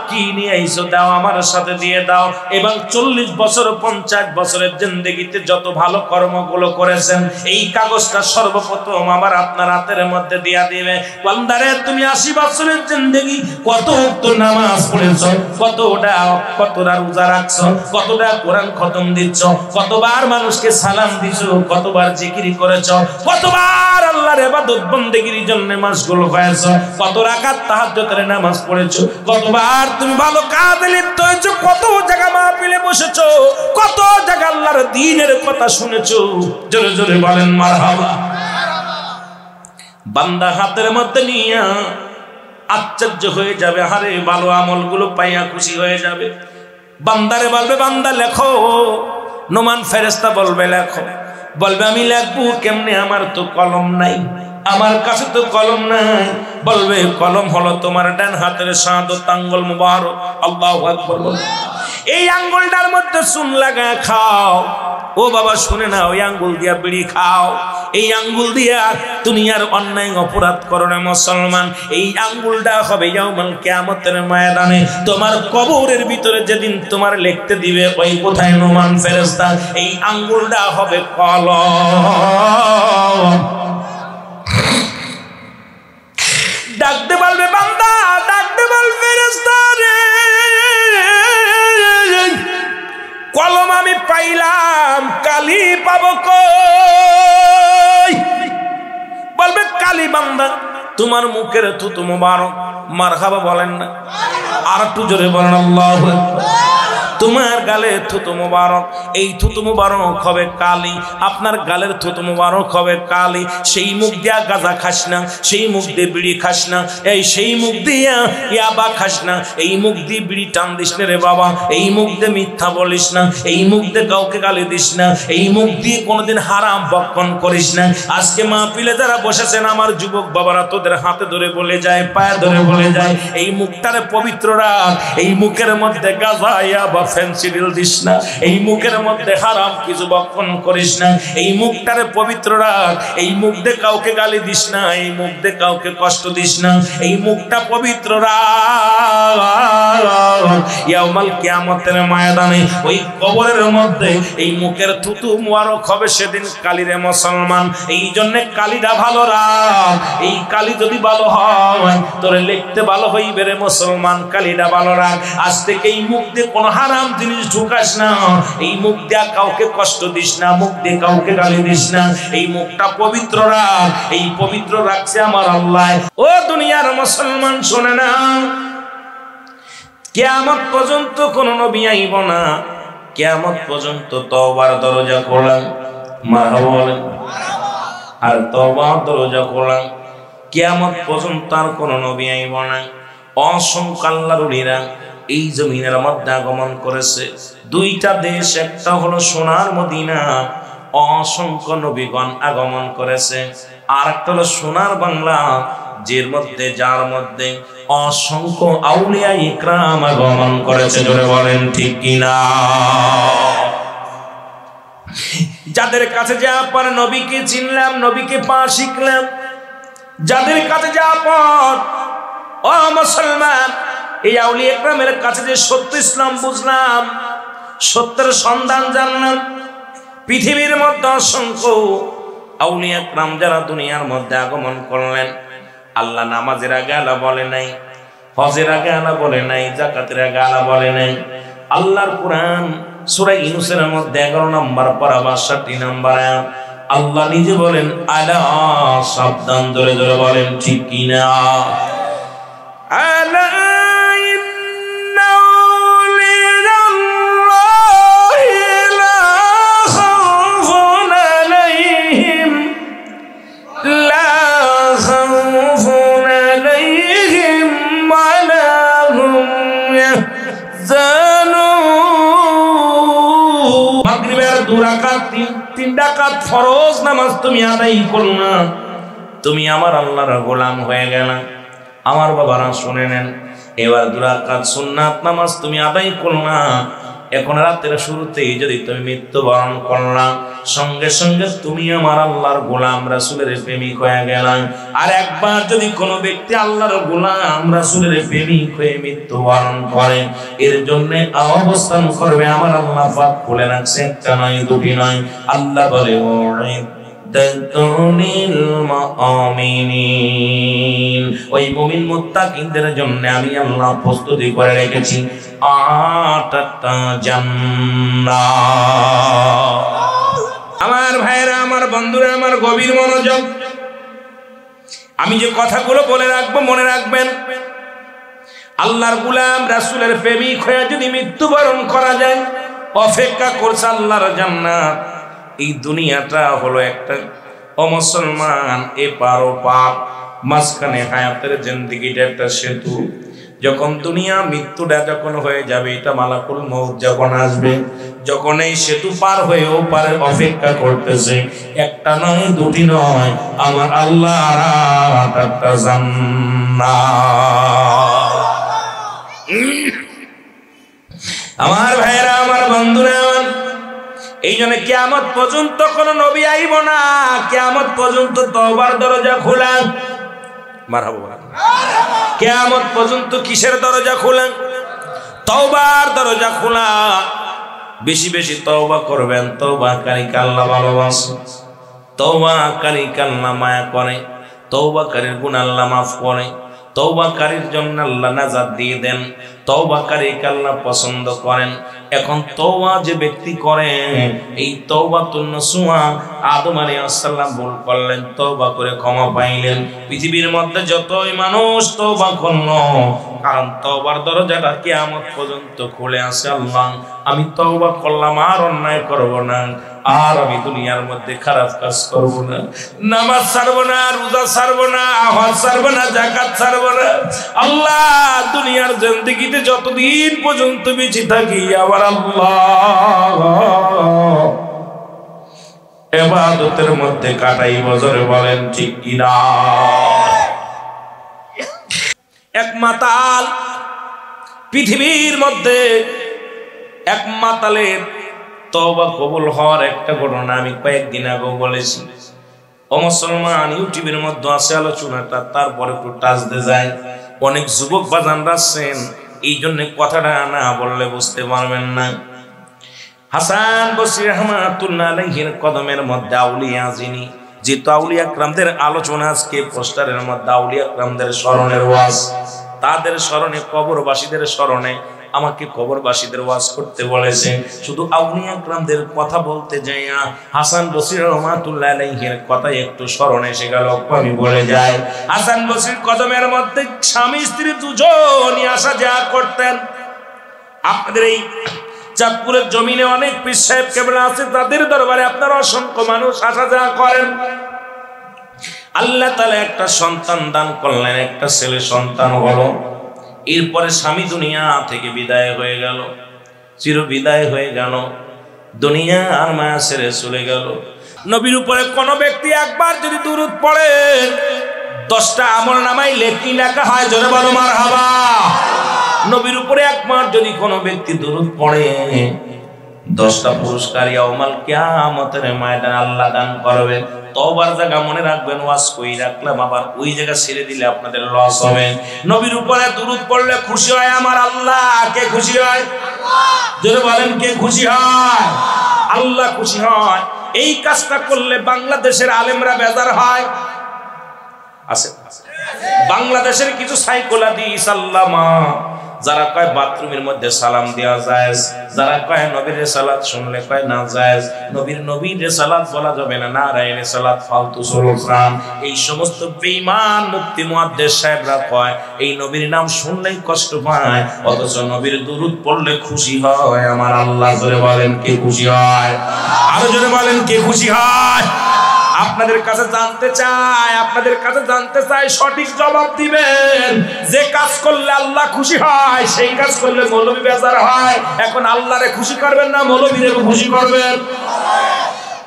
কি নিয়ে আইছো দাও, আমার সাথে দিয়ে দাও। এবং 40 বছর 50 বছরের জিন্দেগিতে যত ভালো কর্মগুলো করেছেন, এই কাগজটা সর্বপ্রথম আমার আপনার হাতের মধ্যে দিয়া দিবে। বান্দারে তুমি 80 বছরের জিন্দেগি কত ওয়াক্ত নামাজ পড়েছো, কতটা রোজা রাখছো, কতটা কোরআন খতম দিচ্ছ, কতবার মানুষকে সালাম দিছো, কতবার জিকির করেছো, কতবার আল্লাহর ইবাদত বন্দেগীর জন্য মাশগুল হয়েছো, কত রাকাত তাহাজ্জুদের নামাজ পড়েছো, কতবার তুমি ভালো কাজে লিপ্ত হয়েছো, কত জায়গা মাহফিলে বসেছো, কত জায়গা আল্লাহর দ্বীনের কথা শুনেছো। জোরে জোরে বলেন মারহাবা। বান্দা হাতের মধ্যে নিয়ে আশ্চর্য হয়ে যাবে, হারে ভালো আমলগুলো পাইয়া খুশি হয়ে যাবে। বান্দারে বলবে বান্দা লেখো, নোমান ফেরেশতা বলবে লেখো। বলবে আমি লিখবো কেমনে, আমার তো কলম নাই, আমার কাছে তো কলম নাই। বলবে কলম হলো তোমার ডান হাতের শাহাদাত আঙ্গুল মুবারক। আল্লাহু আকবার। এই আঙ্গুলটার মধ্যে চুন লাগা খাও। ও বাবা শুনে না, ওই আঙ্গুল দিয়া বিড়ি খাও। এই আঙ্গুল দিয়া দুনিয়ার অন্যায় অপরাধ করো না মুসলমান। এই আঙ্গুলটা হবে ইয়াউমুল কিয়ামতের ময়দানে তোমার কবরের ভিতরে যেদিন তোমার লিখতে দিবে ওই কোথায় নোমান ফেরেশতা, এই আঙ্গুলটা হবে কলম। ডাকতে বলবে বান্দা, ডাকতে বলবে ফেরেশতা রে, কলম আমি পাইলাম, কালি পাবো কই? বলবে কালি বান্দা তোমার মুখের থুতু মুবারক। মারহাবা বলেন না, আর একটু জোরে বলেন আল্লাহু আকবার। তোমার গালে থুতু মুবারক, এই থুতু মুবারক হবে কালি। আপনার গালের থুতু মুবারক হবে কালি। সেই মুখ দিয়া গাঁজা খাস না, সেই মুখ দিয়ে বিড়ি খাস না, এই সেই মুখ দিয়া ইয়াবা খাস না, এই মুখ দিয়ে বিড়ি টান দিস না রে বাবা, এই মুখ দিয়ে মিথ্যা বলিস না, এই মুখ দিয়ে কাউকে গালি দিস না, এই মুখ দিয়ে কোনোদিন হারাম বক্ষণ করিস না। আজকে মাহফিলে যারা বসেছেন আমার যুবক বাবারা, তোদের হাতে ধরে বলে যায়, পায়ে ধরে বলে যায়, এই মুখটারে পবিত্র রাখ। এই মুখের মধ্যে গাঁজা ইয়াবা ফেন্সিডিল দিস না, এই মুখের মধ্যে হারাম কিছু বক্ষণ করিস না, এই মুখটারে পবিত্র রাখ। এই মুখ দিয়ে কাউকে গালি দিস না, এই মুখ দিয়ে কাউকে কষ্ট দিস না, এই মুখটা পবিত্র রাখ। ইয়াউমুল কিয়ামতের ময়দানে ওই কবরের মধ্যে এই মুখের থুতু মুবারক হবে সেদিন কালি রে মুসলমান। এই জন্য কালিটা ভালো রাখ। এই কালি যদি ভালো হয় তোরে লিখতে ভালো হইবে রে মুসলমান, কালিটা ভালো রাখ। আজ থেকে এই মুখ দিয়ে কোনো হারাম জিনিস ঢুকাস না, এই মুখ দিয়ে কাউকে কষ্ট দিস না, মুখ দিয়ে কাউকে গালি দিস না, এই মুখটা পবিত্র রাখ। এই পবিত্র রাখছে আমার আল্লাহ। ও দুনিয়ার মুসলমান শোনে না, কিয়ামত পর্যন্ত কোন নবী আইব না, কিয়ামত পর্যন্ত তওবার দরজা খোলা। মারহাবা বলেন। আর তওবার দরজা খোলা, কিয়ামত পর্যন্ত আর কোন নবী আইব না। অসংখ্য আল্লাহর ওলিরা এই জমিনের মধ্যে আগমন করেছে। দুইটা দেশ, একটা হলো সোনার মদিনা, অসংখ্য নবীগণ আগমন করেছে, আর একটা হলো সোনার বাংলা, যার মধ্যে অসংখ্য আউলিয়া ইকরাম আগমন করেছে। জোরে বলেন ঠিক কিনা? যাদের কাছে যাওয়ার পর নবীকে চিনলাম, নবীকে পা শিখলাম, যাদের কাছে যাওয়ার পর ও মুসলমান এই আউলিয়া একরামের কাছে যে সত্য ইসলাম বুঝলাম, সত্যের সন্ধান জানলাম। পৃথিবীর মধ্যে অসংখ্য আউলিয়া একরাম যারা দুনিয়ার মধ্যে আগমন করলেন, আল্লাহ নামাজের আগে আল্লাহ বলে নাই, হজের আগে আল্লাহ বলে নাই, যাকাতের আগে আল্লাহ বলে নাই। আল্লাহর কোরআন সূরা ইউনূসের মধ্যে 11 নম্বর পারা 62 নম্বর আয়াত আল্লাহ নিজে বলেন আলা, সাবধান, জোরে জোরে বলেন ঠিক কিনা। আলা তিন রাকাত ফরজ নামাজ তুমি আদায় করো না, তুমি আমার আল্লাহর গোলাম হয়ে গেল। আমার বাবারা শুনে নেন, এবার 2 রাকাত সুন্নাত নামাজ তুমি আদায় করো না, এখন রাতের শুরুতেই যদি তুমি মৃত্যুবরণ করলা, সঙ্গে সঙ্গে তুমি আমার আল্লাহর গোলাম রাসূলের প্রেমিক হয়ে গেলা। আর একবার যদি কোনো ব্যক্তি আল্লাহর গোলাম রাসূলের প্রেমিক হয়ে মৃত্যুবরণ করে, এর জন্য অবস্থান করবে আমার আল্লাহ পাক বলে রাখছে, একটা নয়, দুটি নয়। আল্লাহ বলে ওই মুমিন মুত্তাকিনদের জন্য আমি আল্লাহ প্রস্তুতি করে রেখেছি 8টা জান্নাত। আমার ভাইরা, আমার বন্ধুরা, আমার গভীর মনোযোগ, আমি যে কথাগুলো বলে রাখবো মনে রাখবেন। আল্লাহর গোলাম রাসূলের প্রেমিক হয়ে যদি মৃত্যুবরণ করা যায়, অপেক্ষা করছে আল্লাহর জান্নাত। এই দুনিয়াটা হলো একটা মুসলমান এপার ওপার, মাঝখানে হায়াতের জিন্দেগিটা একটা সেতু। যখন দুনিয়া মৃত্যুটা যখন হয়ে যাবে, এটা মালাকুল মউত যখন আসবে, যখন এই সেতু পার হয়ে ওপারে অপেক্ষা করতেছে, একটা নয়, দুটি নয়, আমার আল্লাহর 8টা জান্নাত। আমার ভাইরা, আমার বন্ধুরা, এই জন্য কিয়ামত পর্যন্ত কোন নবী আইব না, কিয়ামত পর্যন্ত তওবার দরজা খোলা। মারহাবা। কিয়ামত পর্যন্ত কিসের দরজা খোলা? তওবার দরজা খোলা। বেশি বেশি তওবা করবেন, তওবাকারীকে আল্লাহ ভালোবাসে, তওবাকারীকে আল্লাহ মায়া করে, তওবাকারীর গুনাহ আল্লাহ মাফ করে, তওবাকারীর জন্য আল্লাহ নাজাত দিয়ে দেন, তওবাকারীকে আল্লাহ পছন্দ করেন। এখন তওবা যে ব্যক্তি করে, এই তওবাতুন নসুহা, আদম আলাইহিস সালাম ভুল করলেন, তওবা করে ক্ষমা পাইলেন। পৃথিবীর মধ্যে যতই মানুষ তওবা করলো, কারণ তওবার দরজাটা কিয়ামত পর্যন্ত খুলে আছে। আল্লাহ, আমি তওবা করলাম, আর অন্যায় করব না, আর আমি দুনিয়ার মধ্যে খারাপ কাজ করব না, নামাজ ছাড়বো না, রোজা ছাড়বো না, হজ ছাড়বো না, যাকাত ছাড়বো না। আল্লাহ, দুনিয়ার জিন্দেগিতে যতদিন পর্যন্ত বেঁচে থাকি, আমার আল্লাহ ইবাদতের মধ্যে কাটাই বছরে, বলেন ঠিক কিনা। এক মাতাল, পৃথিবীর মধ্যে এক মাতালের তওবা কবুল হওয়ার একটা ঘটনা আমি কয়েকদিন আগে বলেছি। ও মুসলমান, ইউটিউবের মধ্যে আছে আলোচনাটা, তারপরে একটু টাচ দিয়ে যায়। অনেক যুবক বাজানরা আছেন, এই জন্য কথাটা না বললে বুঝতে পারবেন না। হাসান বসরি রাহমাতুল্লাহ আলাইহির কদমের মধ্যে আউলিয়া যিনি, যেহেতু আউলিয়া একরামদের আলোচনা আজকে পোস্টারের মধ্যে আউলিয়া একরামদের স্মরণের ওয়াজ, তাদের স্মরণে, কবরবাসীদের স্মরণে আমাকে কবরবাসীদের ওয়াজ করতে বলেছেন। শুধু আউলিয়া একরামদের কথা বলতে যাইয়া হাসান বসরি রাহমাতুল্লাহ আলাইহির কথা একটু স্মরণে এসে গেল, আমি বলে যাই। হাসান বসরির কদমের মধ্যে স্বামী স্ত্রী দুজনই আসা যাওয়া করতেন। আপনাদের এই চাঁদপুরের জমিনে অনেক পীর সাহেব কেবলা আছে, তাদের দরবারে আপনারা অসংখ্য মানুষ আসা যাওয়া করেন। আল্লাহ তাআলা একটা সন্তান দান করলেন, একটা ছেলে সন্তান হলো। এরপরে স্বামী দুনিয়া থেকে বিদায় হয়ে গেল, চির বিদায় হয়ে গেল, দুনিয়া আর মায়া ছেড়ে চলে গেল। নবীর উপরে কোন ব্যক্তি একবার যদি দুরূদ পড়ে, 10টা আমলনামায় লেখি লেখা হয়, জোরে বলো মারহাবা। নবীর উপরে একবার যদি কোনো ব্যক্তি দুরূদ পড়ে, 10টা পুরস্কার ইয়াউমাল কিয়ামতের ময়দানে আল্লাহ দান করবে। তওবার জায়গা মনে রাখবেন, ওয়াজ কই রাখলাম, আবার ওই জায়গা ছেড়ে দিলে আপনাদের লস হবে। নবীর উপরে দুরূদ পড়লে খুশি হয় আমার আল্লাহ। কে খুশি হয়? জোরে বলেন, কে খুশি হয়? আল্লাহ খুশি হয়। এই কাজটা করলে বাংলাদেশের আলেমরা বেজার হয়। আছে বাংলাদেশের কিছু সাইকোলজিস্ট আল্লামা যারা কয় বাথরুমের মধ্যে সালাম দেওয়া যায়, যারা কয় নবীর সালাত শুনলে কয় না যায়, নবীর সালাত বলা যাবে না, নারায়ণের সালাত ফালতু স্লোগান। এই সমস্ত বেঈমান মুফতি মুহাদ্দিস সাহেবরা কয় এই নবীর নাম শুনলেই কষ্ট পায়, অথচ নবীর দুরূদ পড়লে খুশি হয় আমার আল্লাহ। জোরে বলেন, কে খুশি হয়? আরো জোরে বলেন, কে খুশি হয়? আপনাদের কাছে জানতে চাই, সঠিক জবাব দিবেন। যে কাজ করলে আল্লাহ খুশি হয় সেই কাজ করলে মৌলবী বেজার হয়। এখন আল্লাহরে খুশি করবেন না মৌলবীরে খুশি করবেন?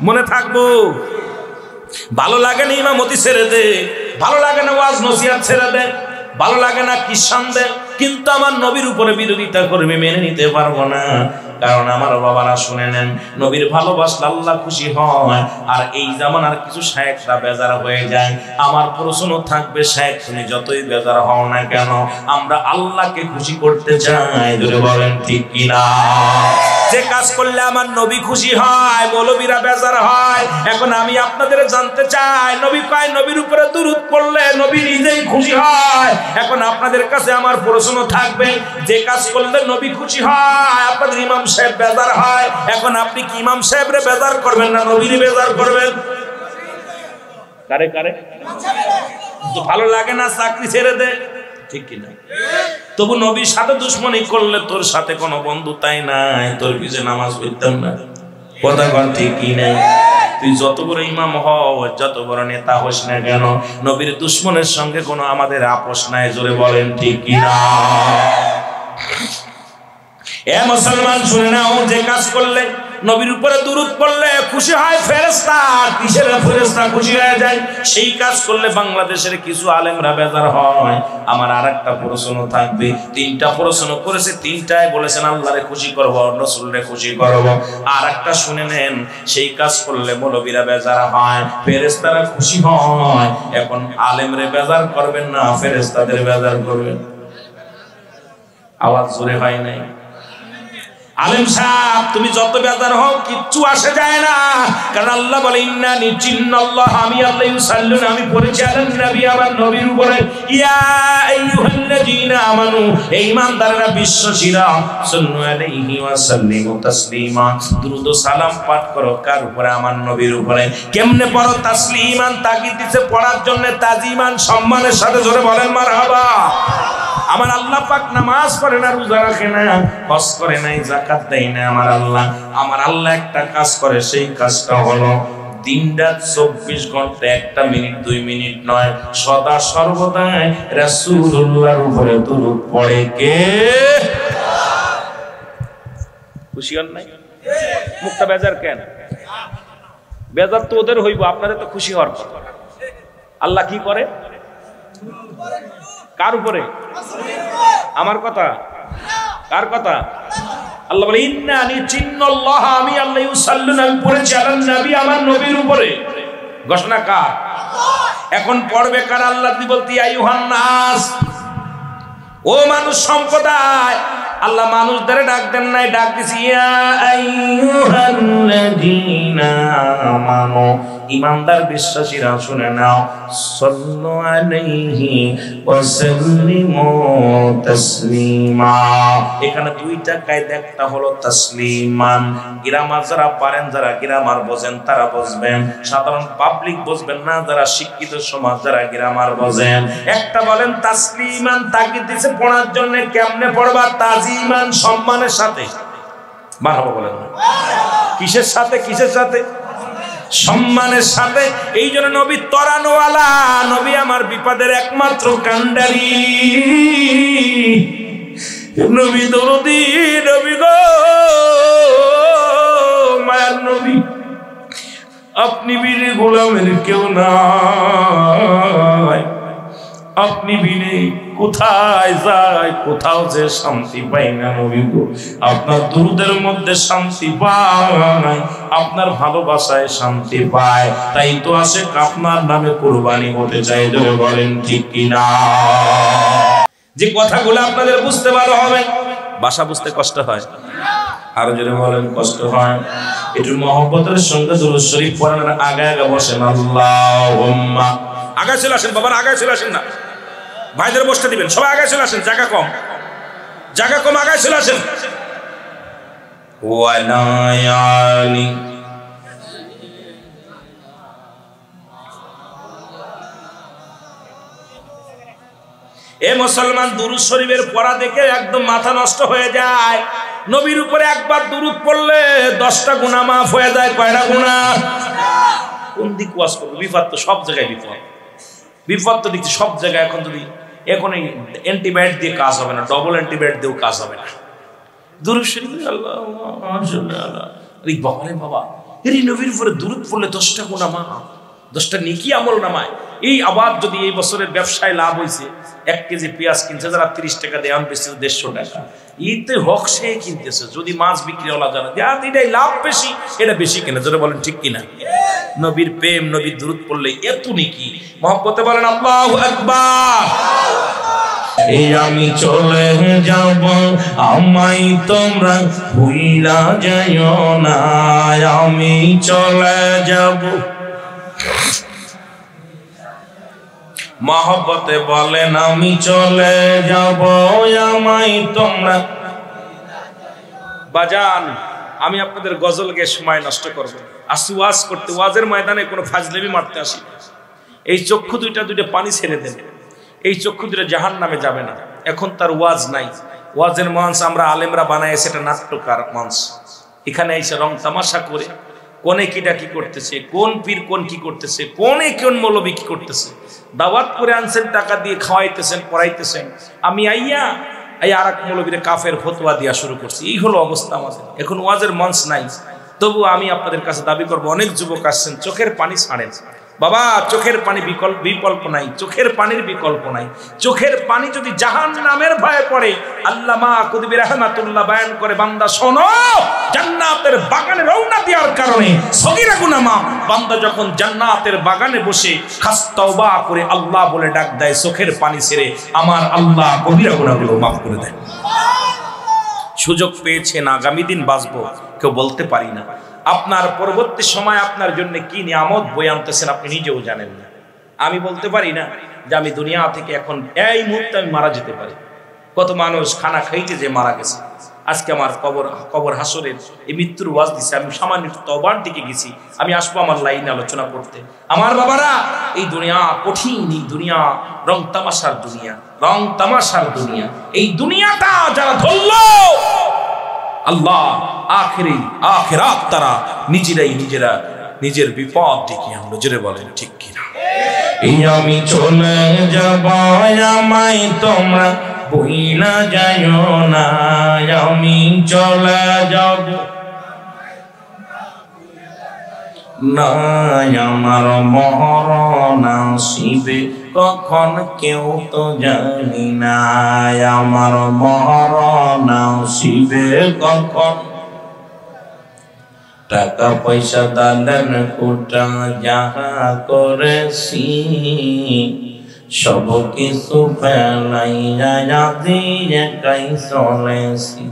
মনে থাকবো। ভালো লাগে না ইমামতি ছেড়ে দে, ভালো লাগে না ওয়াজ নসিহত ছেড়ে দে, ভালো লাগে না খ্রিস্টানদের, কিন্তু আমার নবীর উপরে বিরোধিতা করবে মেনে নিতে পারবো না। কারণ আমার বাবারা শুনে নেন, নবীর ভালোবাসলে আল্লাহ খুশি হয়। আর এই জামানার কিছু শায়েখরা বেজার হয়ে যায়। আমার প্রশ্ন থাকবে, শায়েখ তুমি যতই বেজার হও না কেন, আমরা আল্লাহকে খুশি করতে চাই। জোরে বলেন ঠিক কিনা? যে কাজ করলে আমার নবী খুশি হয় মৌলবীরা বেজার হয়। এখন আমি আপনাদের জানতে চাই, নবী কয় নবীর উপরে দুরূদ পড়লে নবী নিজেই খুশি হয়। এখন আপনাদের কাছে আমার প্রশ্ন থাকবে, যে কাজ করলে নবী খুশি হয় আপনাদের ইমাম সাহেব বেজার হয়, এখন আপনি কি ইমাম সাহেবরে বেজার করবেন না নবীরে বেজার করবেন? কারে কারে ভালো লাগে না চাকরি ছেড়ে দে, ঠিক কিনা? তবু নবীর সাথে দুশ্মনী করলে তোর সাথে কোনো বন্ধুতাই নাই, তোর পিছে নামাজ পড়তাম না। কথা কন ঠিক কি নাই? তুই যত বড় ইমাম হও, যত বড় নেতা হোস না কেন, নবীর দুশ্মনের সঙ্গে কোনো আমাদের আপোষ নাই। জোরে বলেন ঠিক কিনা? এ মুসলমান শুনে নাও, যে কাজ করলে নবীর উপরে দুরূদ পড়লে খুশি হয় ফেরেশতা, কিসের ফেরেশতা খুশি হয়ে যায়, সেই কাজ করলে বাংলাদেশের কিছু আলেমরা বেজার হয়। আমার আরেকটা প্রশ্ন থাকবে, 3টা প্রশ্ন করেছে, 3টায় বলেছেন আল্লাহরে খুশি করব, রাসূলরে খুশি করব। আর একটা শুনে নেন, সেই কাজ করলে মৌলবীরা বেজার হয়, ফেরেশতারা খুশি হয়। এখন আলেমরে বেজার করবেন না ফেরেশতাদের বেজার করবেন? আওয়াজ জোরে হয় নাই? আলেম সাহেব তুমি যত বেজার হও কিচ্ছু আসে যায় না, কারণ আল্লাহ বলে ইন্নানি জিন্নাল্লাহ, আমি আল্লাহ ইউসাল্লুনা, আমি পড়েছি আলান নবী, আমার নবীর উপরে, ইয়া আইয়ুহাল্লাযীনা আমানু, এই ঈমানদাররা বিশ্বাসীরা, সাল্লু আলাইহি ওয়া সাল্লিমু তাসলিমা, দুরূদ ও সালাম পাঠ করো কার উপরে? আমার নবীর উপরে। কেমনে পড়ো? তাসলিমান, তাকিদ দিতে পড়ার জন্য, তাজিমান, সম্মানের সাথে। জোরে বলেন মারহাবা। আমার আল্লাহ পাক নামাজ পড়ে না, রোজা রাখে না, হজ করে নাই, যাকাত দেয় না। আমার আল্লাহ একটা কাজ করে, সেই কাজটা হলো দিনরাত 24 ঘন্টা 1 মিনিট 2 মিনিট নয়, সদা সর্বদাই রাসূলুল্লাহর উপরে দুরূদ পড়ে। কে খুশি হন নাই? মুখটা বেজার কেন? বেজার তো ওদের হইব, আপনাদের তো খুশি হওয়ার কথা। আল্লাহ কি করে? কার উপরে? আমার কথা? কার কথা? আল্লাহ বলে ইন্নানি জিন্নাল্লাহ, আমি আল্লাহ ইউসাল্লুনা, আমি পড়েছি আলান নবী, আমার নবীর উপরে। ঘোষণা কার? এখন পড়বে কার? আল্লাহ বলতে আইয়ুহান নাস, ও মানুষ সম্প্রদায়। আল্লাহ মানুষদের ডাক দেন নাই, ডাক দিছি ইয়া আইয়ুহাল্লাযীনা আমানু, ঈমানদার বিশ্বাসীরা শুনে নাও, সাল্লু আলাইহি ওয়া সাল্লিমু তাসলিমা। এখানে 2টা কায়দা, একটা হলো তাসলিমান, গ্রামার যারা পারেন, যারা গ্রামার বোঝেন তারা বুঝবেন, সাধারণ পাবলিক বুঝবেন না, যারা শিক্ষিত সমাজ যারা গ্রামার বোঝেন। একটা বলেন তাসলিমান, তাকিদ দিছে পড়ার জন্য, কেমনে পড়বা? তাজিমান, সম্মানের সাথে। মারহাবা বলেন। কিসের সাথে? কিসের সাথে? সম্মানের সাথে। এই জন্য নবী তরানোওয়ালা, নবী আমার বিপদের একমাত্র কান্ডারি, নবী দরদি, নবী গো মায়ার নবী, আপনি বিনে গোলামের কেউ নাই, আপনি বিনে কোথায় যাই কোথাও যে শান্তি পাই না নবী গো। আপনার দুরুদের মধ্যে শান্তি পায়, আপনার ভালোবাসায় শান্তি পায়, তাই তো আসে আপনার নামে কুরবানি হতে চাই। ধরে বলেন ঠিক কিনা? যে কথাগুলো আপনাদের বুঝতে ভালো হবে, ভাষা বুঝতে কষ্ট হয়, আরো জোরে বলেন কষ্ট হয়। একটু মহব্বতের সঙ্গে দুরূদ শরীফ পড়েন, আগে আগে বসেন। আল্লাহুম্মা, আগে চলে আসেন বাবার, আগে চলে আসেন না, ভাইদের বসতে দিবেন, সবাই আগে চলে আসেন, জায়গা কম, জায়গা কম, আগে চলে আসেন। ওয়ালায়ালি, এ মুসলমান, দুরূদ শরীফের পড়া দেখে একদম মাথা নষ্ট হয়ে যায়। নবীর উপরে একবার দুরূদ পড়লে 10টা গুনাহ মাফ হয়ে যায়। কয়টা গুনাহ? কোন দিক ওয়াজ করব? বিপদ তো সব জায়গায়, বিপদ, বিপদ তো দেখছি সব জায়গায়। এখন যদি এখন এই অ্যান্টিবায়োটিক দিয়ে কাজ হবে না, ডবল অ্যান্টিবায়োটিক দিয়েও কাজ হবে না। দুরূদ শরীফ বাবা, এই নবীর উপরে দুরূদ পড়লে 10টা গুনাহ মাফ, 10টা নেকি আমল নামায়। এই আবার যদি এই বছরের ব্যবসায় লাভ হয়েছে, 1 কেজি পেঁয়াজ কিনছে যারা 30 টাকা দিয়ে, আম বেশি 150 টাকা, ইতে হক সে কিনতেছে। যদি মাছ বিক্রি হলা জানা এটাই লাভ বেশি, এটা বেশি কেনে। যারা বলেন ঠিক কিনা? নবীর প্রেম, নবীর দুরূদ পড়লে এত নেকি। মহব্বতে বলেন আল্লাহু আকবার। এই আমি চলে যাব, আমায় তোমরা ভুইলা যাইও না, আমি চলে যাব। মহব্বতে বলেন আমি চলে যাব, আমায় তোমরা। বাজান, আমি আপনাদের গজল গেয়ে সময় নষ্ট করবো, আসি ওয়াজ করতে, ওয়াজের ময়দানে কোনো ফাজলেমি মারতে আসি। এই চক্ষু দুইটা পানি ছেড়ে দেন, এই চক্ষু দুইটা জাহান্নামে যাবে না। এখন তার ওয়াজ নাই, ওয়াজের মঞ্চ আমরা আলেমরা বানায়, সেটা নাট্যকার মঞ্চ। এখানে এসে রং তামাশা করে কোনে কিটা কি করতেছে, কোন পীর কোন কি করতেছে, কোনে কোন মৌলবী কি করতেছে, দাওয়াত করে আনছেন, টাকা দিয়ে খাওয়াইতেছেন, পড়াইতেছেন। আমি আইয়া আর এক মৌলবীরে কাফের ফতোয়া দেওয়া শুরু করছি। এই হলো অবস্থা আমাদের। এখন ওয়াজের মঞ্চ নাই। তবু আমি আপনাদের কাছে দাবি করবো, অনেক যুবক আসছেন, চোখের পানি ছাড়েন বাবা। চোখের পানি বিকল্প নাই, চোখের পানির বিকল্প নাই। চোখের পানি যদি জাহান্নামের ভয়ে পড়ে, আল্লামা কুতুবী রাহমাতুল্লাহ বয়ান করে, বান্দা শোনো, জান্নাতের বাগানে রওনা দেওয়ার কারণে সগীরা গুনাহ মাফ। বান্দা যখন জান্নাতের বাগানে বসে খাস তওবা করে আল্লাহ বলে ডাক দেয়, চোখের পানি ছেড়ে আমার আল্লাহ কবিরা গুনাহগুলো মাফ করে দেয়। সুযোগ পেয়েছেন, আগামী দিন বাঁচবো কেউ বলতে পারি না। আপনার পরবর্তী সময় আপনার জন্য কি নিয়ামত বয়ে আনতেছেন আপনি নিজেও জানেন না। আমি বলতে পারি না যে আমি দুনিয়া থেকে এখন এই মুহূর্তে আমি মারা যেতে পারি। কত মানুষ খানা খাইতে যে মারা গেছে। আজকে আমার কবর হাসরের এই মৃত্যুর ওয়াজ দিছে, আমি সামান্য তওবার দিকে গেছি। আমি আসবো আমার লাইনে আলোচনা করতে। আমার বাবারা, এই দুনিয়া কঠিন, এই দুনিয়া রং তামাশার দুনিয়া, রং তামাশার দুনিয়া। এই দুনিয়াটা যারা ধরলো, আল্লাহ আখিরাত তারা নিজেরা নিজের বিপদ ডেকে আনলো। জোরে বলেন ঠিক কিনা? এই আমি চলে যাব, আমায় তোমরা ভুইলা যাইও না, আমি চলে যাব না, আমার মরণ আসিবে কখন কেউ তো জানি না, আমার মরণ আসিবে কখন। টাকা পয়সা দালেন কোটা যাহা করেছি, সব কিছু ফেলাইয়া দিয়ে কাই চলেছি।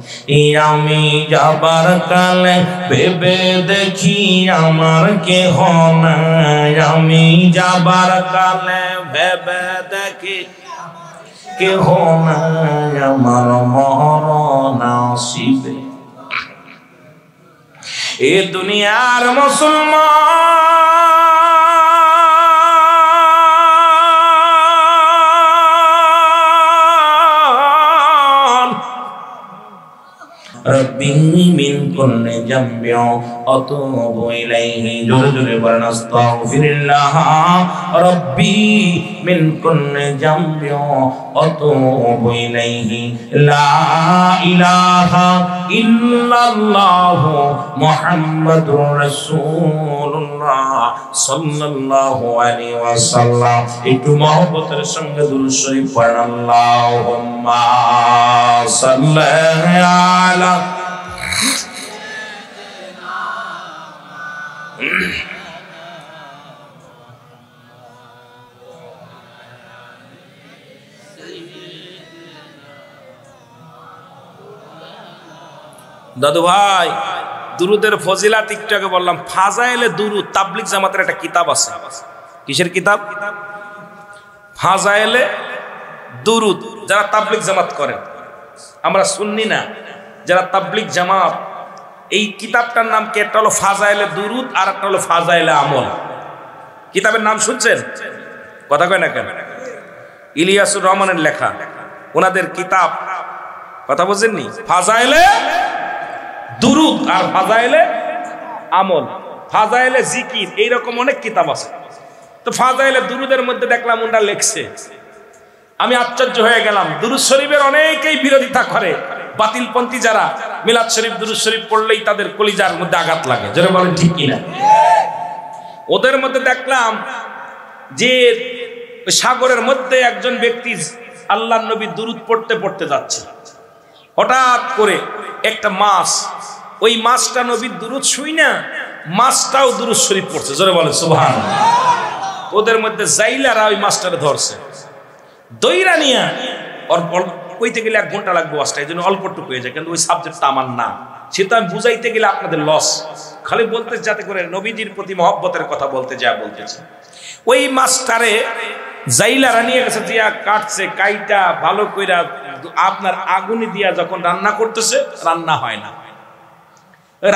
আমি যাবার কালে ভেবে দেখি আমার কেহ নাই, আমি যাবার কালে ভেবে দেখি কেহ নাই, আমার মরণ আসিবে। এ দুনিয়ার মুসলমান, রব্বি মিন কুল্লি জামবি আতুবু ইলাইহি জোরে জোরে বলেন আস্তাগফিরুল্লাহ রাব্বি মিন কুল্লি জামবি আতুবু ইলাইহি লা ইলাহা ইল্লাল্লাহ মুহাম্মাদুর রাসূলুল্লাহ সাল্লাল্লাহু আলাইহি ওয়াসাল্লাম। একটু মহব্বতের সঙ্গে দুরূদ শরীফ পড়েন। আল্লাহুম্মা সাল্লি আলা দাদু ভাই দুরুদের ফজিলাত একটু আগে বললাম। ফাজাইলে দুরুদ তাবলিগ জামাতের একটা কিতাব আছে। কিসের কিতাব? ফাজাইলে দুরুদ। যারা তাবলিগ জামাত করেন, আমরা সুন্নি না, যারা তাবলিগ জামাত, এই কিতাবটার নাম কি? একটা হলো ফাজাইলে দুরুদ আর একটা হলো ফাজাইলে আমল। কিতাবের নাম শুনছেন? কথা কয় না কেন? ইলিয়াসুর রহমানের লেখা, ওনাদের কিতাব। কথা বুঝেননি? ফাজাইলে দুরুদ আর ফাজাইলে আমল, ফাজাইলে জিকির, এইরকম অনেক কিতাব আছে। তো ফাজাইলে দুরুদের মধ্যে দেখলাম ওনারা লেখছে, আমি আশ্চর্য হয়ে গেলাম। দুরুদ শরীফের অনেকেই বিরোধিতা করে। বাতিলপন্থী যারা, মিলাদ শরীফ দুরুদ শরীফ পড়লেই তাদের কলিজার মধ্যে আঘাত লাগে। যারা বলেন ঠিক কিনা? ওদের মধ্যে দেখলাম যে সাগরের মধ্যে একজন ব্যক্তি আল্লাহর নবী দুরুদ পড়তে পড়তে যাচ্ছে, হঠাৎ করে একটা মাছ, ওই মাছটা নবীর দুরুদ শুই না, মাছটাও দুরুদ শরীফ পড়ছে। জোরে বলে সুবহানাল্লাহ। ওদের মধ্যে জাইলারা ওই মাছটারে ধরছে, দইরা নিয়া কইতে গেলে 1 ঘন্টা লাগবে মাছটা, এই জন্য অল্পটুকু হয়ে যায়। কিন্তু ওই সাবজেক্টটা আমার না, সেটা আমি বুঝাইতে গেলে আপনাদের লস। খালি বলতে যাতে করে নবীজির প্রতি মহব্বতের কথা বলতে যা বলতেছে। ওই মাছটারে জাইলারা নিয়ে গেছে, দিয়া কাটছে, কাইটা ভালো কইরা আপনার আগুনে দিয়া যখন রান্না করতেছে, রান্না হয় না,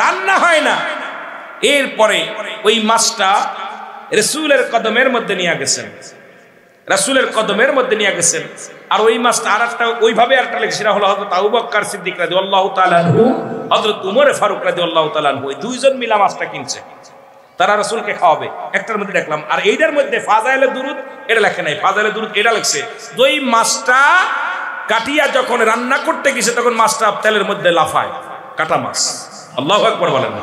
রান্না হয় না। এরপরে ওই মাছটা রাসূলের কদমের মধ্যে নিয়ে গেছেন, রাসূলের কদমের মধ্যে নিয়ে গেছেন। আর ওই মাছটা আরেকটা ওইভাবে আরেকটা লেখছে, সেটা হলো হযরত আবু বকর সিদ্দিক রাদিয়াল্লাহু তাআলা আনহু, হযরত উমর ফারুক রাদিয়াল্লাহু তাআলা আনহু, এই দুইজন মিলা মাছটা কিনছে, তারা রাসূলকে খাওয়াবে। একটার মধ্যে দেখলাম। আর এইটার মধ্যে ফাজাইলে দুরুদ এটা লেখে নাই, ফাজাইলে দুরুদ এটা লেখছে। ওই মাছটা কাটিয়া যখন রান্না করতে গেছে, তখন মাছটা তেলের মধ্যে লাফায়, কাটা মাছ। আল্লাহু আকবার বলেন।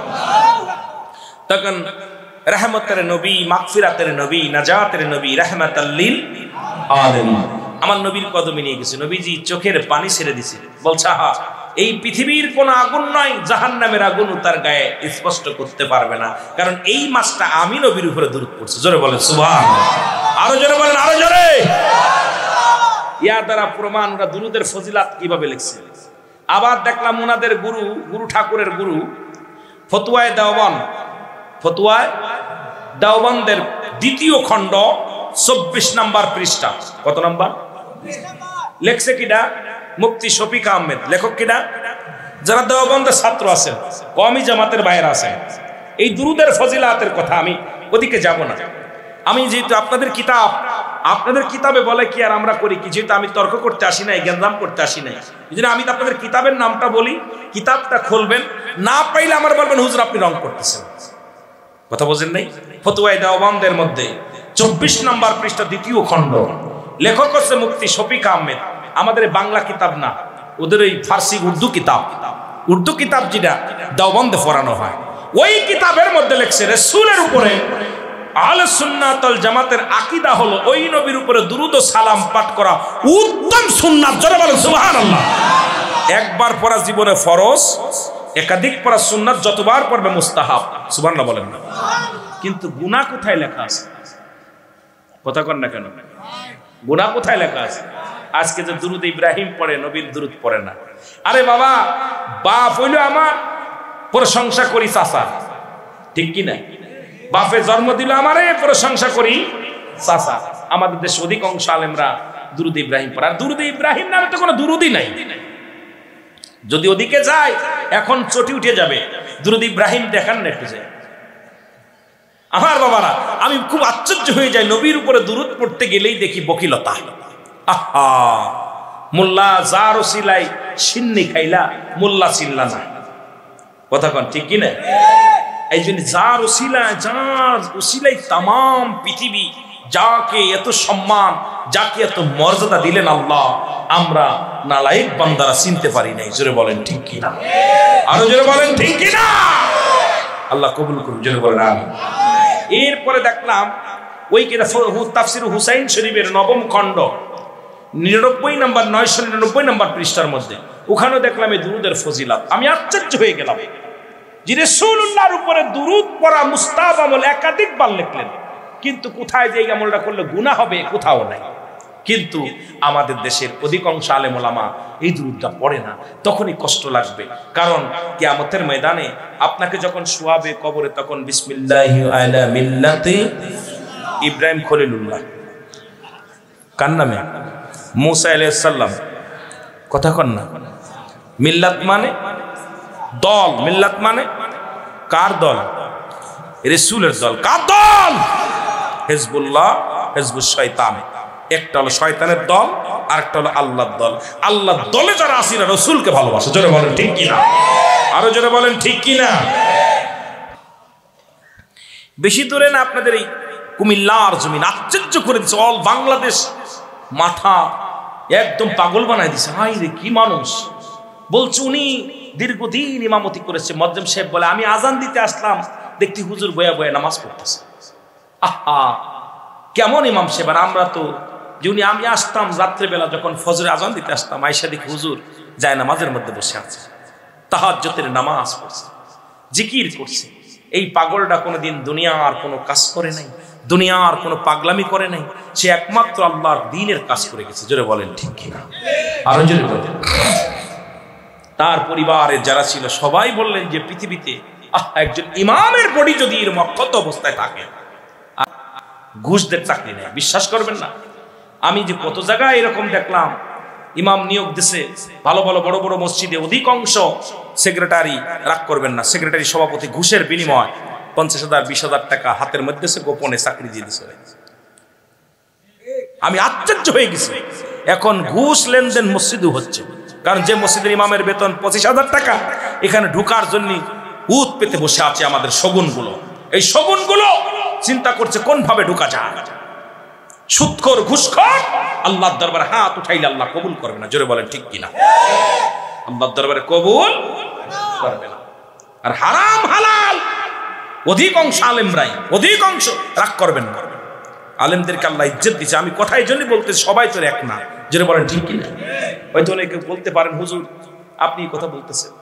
তখন রহমতের নবী, মাগফিরাতের নবী, নাজাতের নবী, রাহমাতাল লিল আলামিন আমার নবীর কদমে নিয়ে গেছে। নবীজি চোখের পানি ছেড়ে দিছে, বলছে হা, এই পৃথিবীর কোন আগুন নয়, জাহান্নামের আগুন তার গায়ে স্পষ্ট করতে পারবে না, কারণ এই মাছটা আমি নবীর উপরে দুরূদ পড়ছে। জোরে বলেন সুবহানাল্লাহ। আরো জোরে বলেন, আরো জোরে। ইয়া দ্বারা প্রমাণ ওরা দুরূদের ফজিলাত কিভাবে লিখছে। আবার দেখলাম ওনাদের গুরু, গুরু ঠাকুরের গুরু ফতুয়ায়ে দেওবান, ফতুয়ায়ে দেওবানদের 2য় খণ্ড 24 নম্বর পৃষ্ঠা। কত নম্বর? লেখছে কিডা? মুফতি শফিক আহমেদ। লেখক কিডা? যারা দেওবন্দের ছাত্র আছেন, কওমি জামাতের বাইরে আছেন। এই দুরুদের ফজিলাতের কথা আমি ওদিকে যাব না। আমি যেহেতু আপনাদের কিতাব, আপনাদের কিতাবে বলে কি আর আমরা করি কি, যেহেতু আমি তর্ক করতে আসি নাই, জ্ঞানদাম করতে আসি নাই, এই জন্য আমি আপনাদের কিতাবের নামটা বলি, কিতাবটা খুলবেন, না পাইলে আমার বলবেন হুজুর আপনি রং করতেছেন। কথা বোঝেন নাই? ফতুয়ায়ে দেওবন্দের মধ্যে 24 নম্বর পৃষ্ঠা 2য় খণ্ড। লেখক হচ্ছে মুফতি শফিক আহমেদ। আমাদের বাংলা কিতাব না, ওদের ওই ফার্সি উর্দু কিতাব, উর্দু কিতাব যেটা দেওবন্দে পড়ানো হয়, ওই কিতাবের মধ্যে লেখছে রাসূলের উপরে আহলে সুন্নাত ওয়াল জামাতের আকীদা হলো ওই নবীর উপরে দুরূদ ও সালাম পাঠ করা উত্তম সুন্নাত। জোরে বলেন সুবহানাল্লাহ। একবার পড়া জীবনে ফরজ, একাধিক পড়া সুন্নাত, যতবার পড়বে মুস্তাহাব। সুবহানাল্লাহ বলেন না। কিন্তু গুনাহ কোথায় লেখা আছে? কথা কন না কেন? গুনাহ কোথায় লেখা আছে? আজকে যে দুরূদ ইব্রাহিম পড়ে, নবীর দুরূদ পড়ে না। আরে বাবা, বাপ হইল আমার, প্রশংসা করি চাচা, ঠিক কি না? বাপে জন্ম দিল আমারে, প্রশংসা করি চাচা। আমাদের দেশে অধিকাংশ আলেমরা দুরূদ ইব্রাহিম পড়ে। আর দুরূদ ইব্রাহিম নামে তো কোনো দুরূদই নাই। যদি ওদিকে যায় এখন চটি উঠে যাবে। দুরূদ ইব্রাহিম দেখান না একটু যায়। আমার বাবারা, আমি খুব আশ্চর্য হয়ে যাই, নবীর উপরে দুরূদ পড়তে গেলেই দেখি বকিলতা। আহা, মোল্লা যার ওসিলাই সিন্নি খাইলা, মোল্লা চিল্লা না। কথা কন ঠিক কিনা? এই জন্য যার উসিলাই তামাম পৃথিবী, যাকে এত সম্মান, যাকে এত মর্যাদা দিলেন আল্লাহ, আমরা নালায়েক বান্দারা চিনতে পারি নাই। জোরে বলেন ঠিক কিনা? আরো জোরে বলেন ঠিক কিনা? আল্লাহ কবুল করুন, জোরে বলেন আমিন। এরপরে দেখলাম ওই তাফসির হুসাইন শরীফের 9ম খণ্ড 99 নম্বর 999 নম্বর পৃষ্ঠার মধ্যে, ওখানেও দেখলাম এই দুরুদের ফজিলত। আমি আশ্চর্য হয়ে গেলাম যে রাসূলুল্লাহর উপরে দুরুদ পড়া মুস্তাহাব আমল একাধিকবার লিখলেন, কিন্তু কোথায় যে এই আমলটা করলে গুনাহ হবে কোথাও নাই। কিন্তু আমাদের দেশের অধিকাংশ আলেম ওলামা এই দুরুদটা পড়ে না। তখনই কষ্ট লাগবে, কারণ কিয়ামতের ময়দানে আপনাকে যখন শোয়াবে কবরে, তখন বিসমিল্লাহি আলা মিল্লাতি ইব্রাহিম খলিলুল্লাহ, কার নামে? মুসা আলাইহিস সালাম। কথা কন না? মিল্লাত মানে দল, মিল্লাত মানে কার দল? রাসূলের দল। কার দল? হিজবুল্লাহ, হিজবুশ শয়তান। একটা হলো শয়তানের দল, আরেকটা হলো আল্লাহর দল। আল্লাহর দলে যারা আসিরা রাসূলকে ভালোবাসে। জোরে বলেন ঠিক কিনা? আরো জোরে বলেন ঠিক কিনা? বেশি দূরে না, আপনাদের এই কুমিল্লার জমিন আশ্চর্য করে দিচ্ছে। অল বাংলাদেশ মাথা একদম পাগল বানাই দিছে। হাই রে, কি মানুষ! বলছে উনি দীর্ঘদিন ইমামতি করেছে। মুয়াজ্জিম সাহেব বলে, আমি আজান দিতে আসলাম, দেখতে হুজুর বয়া বয়া নামাজ পড়তেছে। আহা, কেমন ইমাম সাহেব! আর আমরা তো যিনি, আমি আসতাম রাত্রেবেলা যখন ফজরে আজান দিতে আসতাম, আয়েশা দেখি হুজুর যায় নামাজের মধ্যে বসে আছে, তাহাজ্জুদের নামাজ পড়ছে, জিকির করছে। এই পাগলটা কোনোদিন দুনিয়ার কোনো কাজ করে নাই, দুনিয়ার কোনো পাগলামি করে নাই, সে একমাত্র আল্লাহর দ্বীনের কাজ করে গেছে। জোরে বলেন ঠিক কিনা? আরো জোরে বলেন। তার পরিবারের যারা ছিল সবাই বললেন যে পৃথিবীতে একজন ইমামের বডি যদি এরকম অক্ষত অবস্থায় থাকে, ঘুষদের চাকরি নেই। বিশ্বাস করবেন না, আমি যে কত জায়গায় এরকম দেখলাম, ইমাম নিয়োগ দিছে ভালো ভালো বড় বড় মসজিদে, অধিকাংশ সেক্রেটারি, রাগ করবেন না, সেক্রেটারি সভাপতি ঘুষের বিনিময় 50,000 20,000 টাকা হাতের মধ্যে সে গোপনে চাকরি দিয়ে দিছে। আমি আশ্চর্য হয়ে গেছি। এখন ঘুষ লেনদেন মসজিদও হচ্ছে, কারণ যে মসজিদের ইমামের বেতন 25,000 টাকা, এখানে ঢুকার জন্য উত পেতে বসে আছে আমাদের শগুনগুলো। এই শগুনগুলো চিন্তা করছে কোন ভাবে ঢুকা যায়। সুদখোর, ঘুষখোর, আল্লাহর দরবারে হাত উঠাইলে আল্লাহ কবুল করবে না। জোরে বলেন ঠিক কিনা? আল্লাহর দরবারে কবুল করবে না। আর হারাম হালাল অধিকাংশ আলেমরাই, অধিকাংশ, রাগ করবেন না, আলেমদেরকে আল্লাহ ইজ্জত দিয়েছে। আমি কথা এই জন্যই বলতে, সবাই তো এক না। জোরে বলেন ঠিক কিনা? হয়তো অনেকে বলতে পারেন হুজুর আপনি কথা বলতেছেন।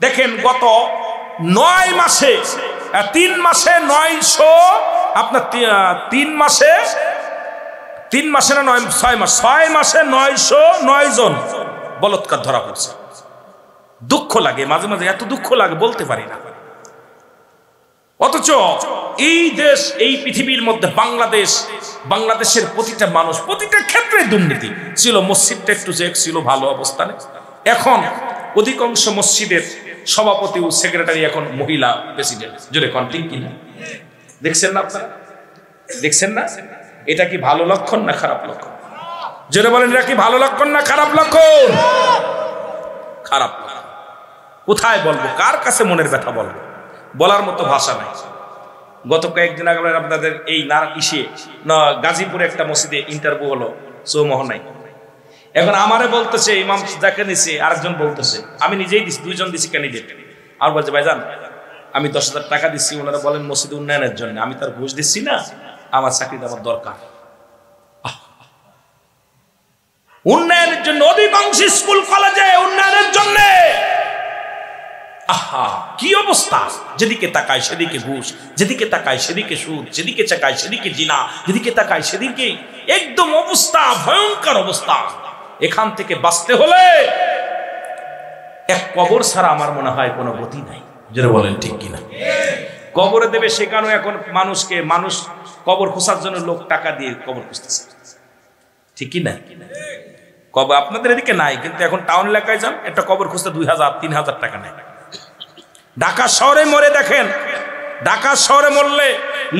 দেখেন গত 9 মাসে 3 মাসে 900, আপনার 3 মাসে না 6 মাস, 6 মাসে 909 জন বলৎকার ধরা পড়ছে। দুঃখ লাগে, মাঝে মাঝে এত দুঃখ লাগে বলতে পারি না। অথচ এই দেশ, এই পৃথিবীর মধ্যে বাংলাদেশের প্রতিটা মানুষ, প্রতিটা ক্ষেত্রে দুর্নীতি ছিল। মসজিদটা একটু যে ছিল ভালো অবস্থানে, এখন অধিকাংশ মসজিদের সভাপতি ও সেক্রেটারি এখন মহিলা প্রেসিডেন্ট। জোরে কোন ঠিক কিনা? দেখছেন না আপনারা? দেখছেন না? এটা কি ভালো লক্ষণ না খারাপ লক্ষণ? জোরে বলেন, এটা কি ভালো লক্ষণ না খারাপ লক্ষণ? খারাপ। কোথায় বলবো, কার কাছে মনের ব্যথা বলবো? বলার মতো ভাষা নাই। গত কয়েকদিন আগে আপনাদের এই গাজীপুরে একটা মসজিদে ইন্টারভিউ হলো, চৌমোহনায়। এখন আমারে বলতেছে, ইমাম যাকে নিছে আরেকজন বলতেছে, আমি নিজেই দিচ্ছি, 2 জন দিচ্ছি ক্যান্ডিডেট। আর বলছে ভাইজান আমি 10,000 টাকা দিচ্ছি, ওনারা বলেন মসজিদ উন্নয়নের জন্য, আমি তার ঘুষ দিচ্ছি না, আমার চাকরিটা আমার দরকার। উন্নয়নের জন্য, অধিকাংশ স্কুল কলেজে উন্নয়নের জন্য। আহা, কি অবস্থা! যেদিকে তাকায় সেদিকে ঘুষ, যেদিকে তাকায় সেদিকে সুদ, যেদিকে তাকায় সেদিকে জিনা, যেদিকে তাকায় সেদিকে একদম অবস্থা, ভয়ঙ্কর অবস্থা। এখান থেকে বাঁচতে হলে এক কবর ছাড়া আমার মনে হয় কোনো গতি নাই। যারা বলেন ঠিক কিনা? কবরে দেবে, সেখানেও এখন মানুষ কবর খোঁজার জন্য লোক টাকা দিয়ে কবর খুঁজতেছে। ঠিক কিনা? কবর আপনাদের এদিকে নাই, কিন্তু এখন টাউন এলাকায় যান, একটা কবর খুঁজতে 2,000-3,000 টাকা নেয়। ঢাকা শহরে মরে দেখেন, ঢাকা শহরে মরলে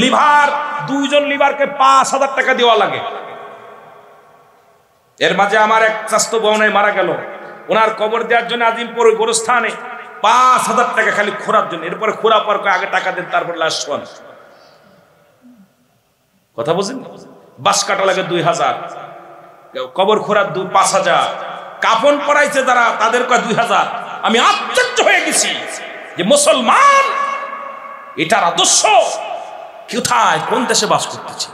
লিভার, 2 জন লিভারকে 5,000 টাকা দেওয়া লাগে। এর মাঝে আমার এক চাস্তো বোন মারা গেল, ওনার কবর দেওয়ার জন্য আজিমপুর গোরস্থানে 5,000 টাকা খালি খোরার জন্য। এরপরে খোরা পর আগে টাকা দেন, তারপর লাশ শোন। কথা বুঝেন? বাস কাটা লাগে 2,000, কবর খোরার 5,000, কাফন পরাইছে যারা তাদের কয় 2,000। আমি আশ্চর্য হয়ে গেছি যে মুসলমান এটার আদর্শ কোথায়, কোন দেশে বাস করতেছে।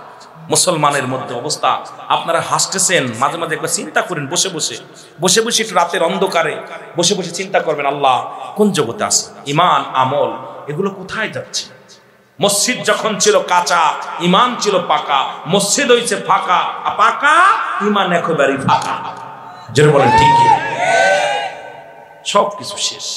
মুসলমানের মধ্যে অবস্থা আপনারা হাসতেছেন, মাঝে মাঝে একবার চিন্তা করেন, বসে বসে একটু রাতের অন্ধকারে বসে বসে চিন্তা করবেন, আল্লাহ কোন জগতে আছে, ইমান আমল এগুলো কোথায় যাচ্ছে। মসজিদ যখন ছিল কাঁচা, ইমান ছিল পাকা, মসজিদ হয়েছে ফাঁকা, পাকা ইমান একেবারেই ফাঁকা। যেটা বলেন ঠিক, সব কিছু শেষ।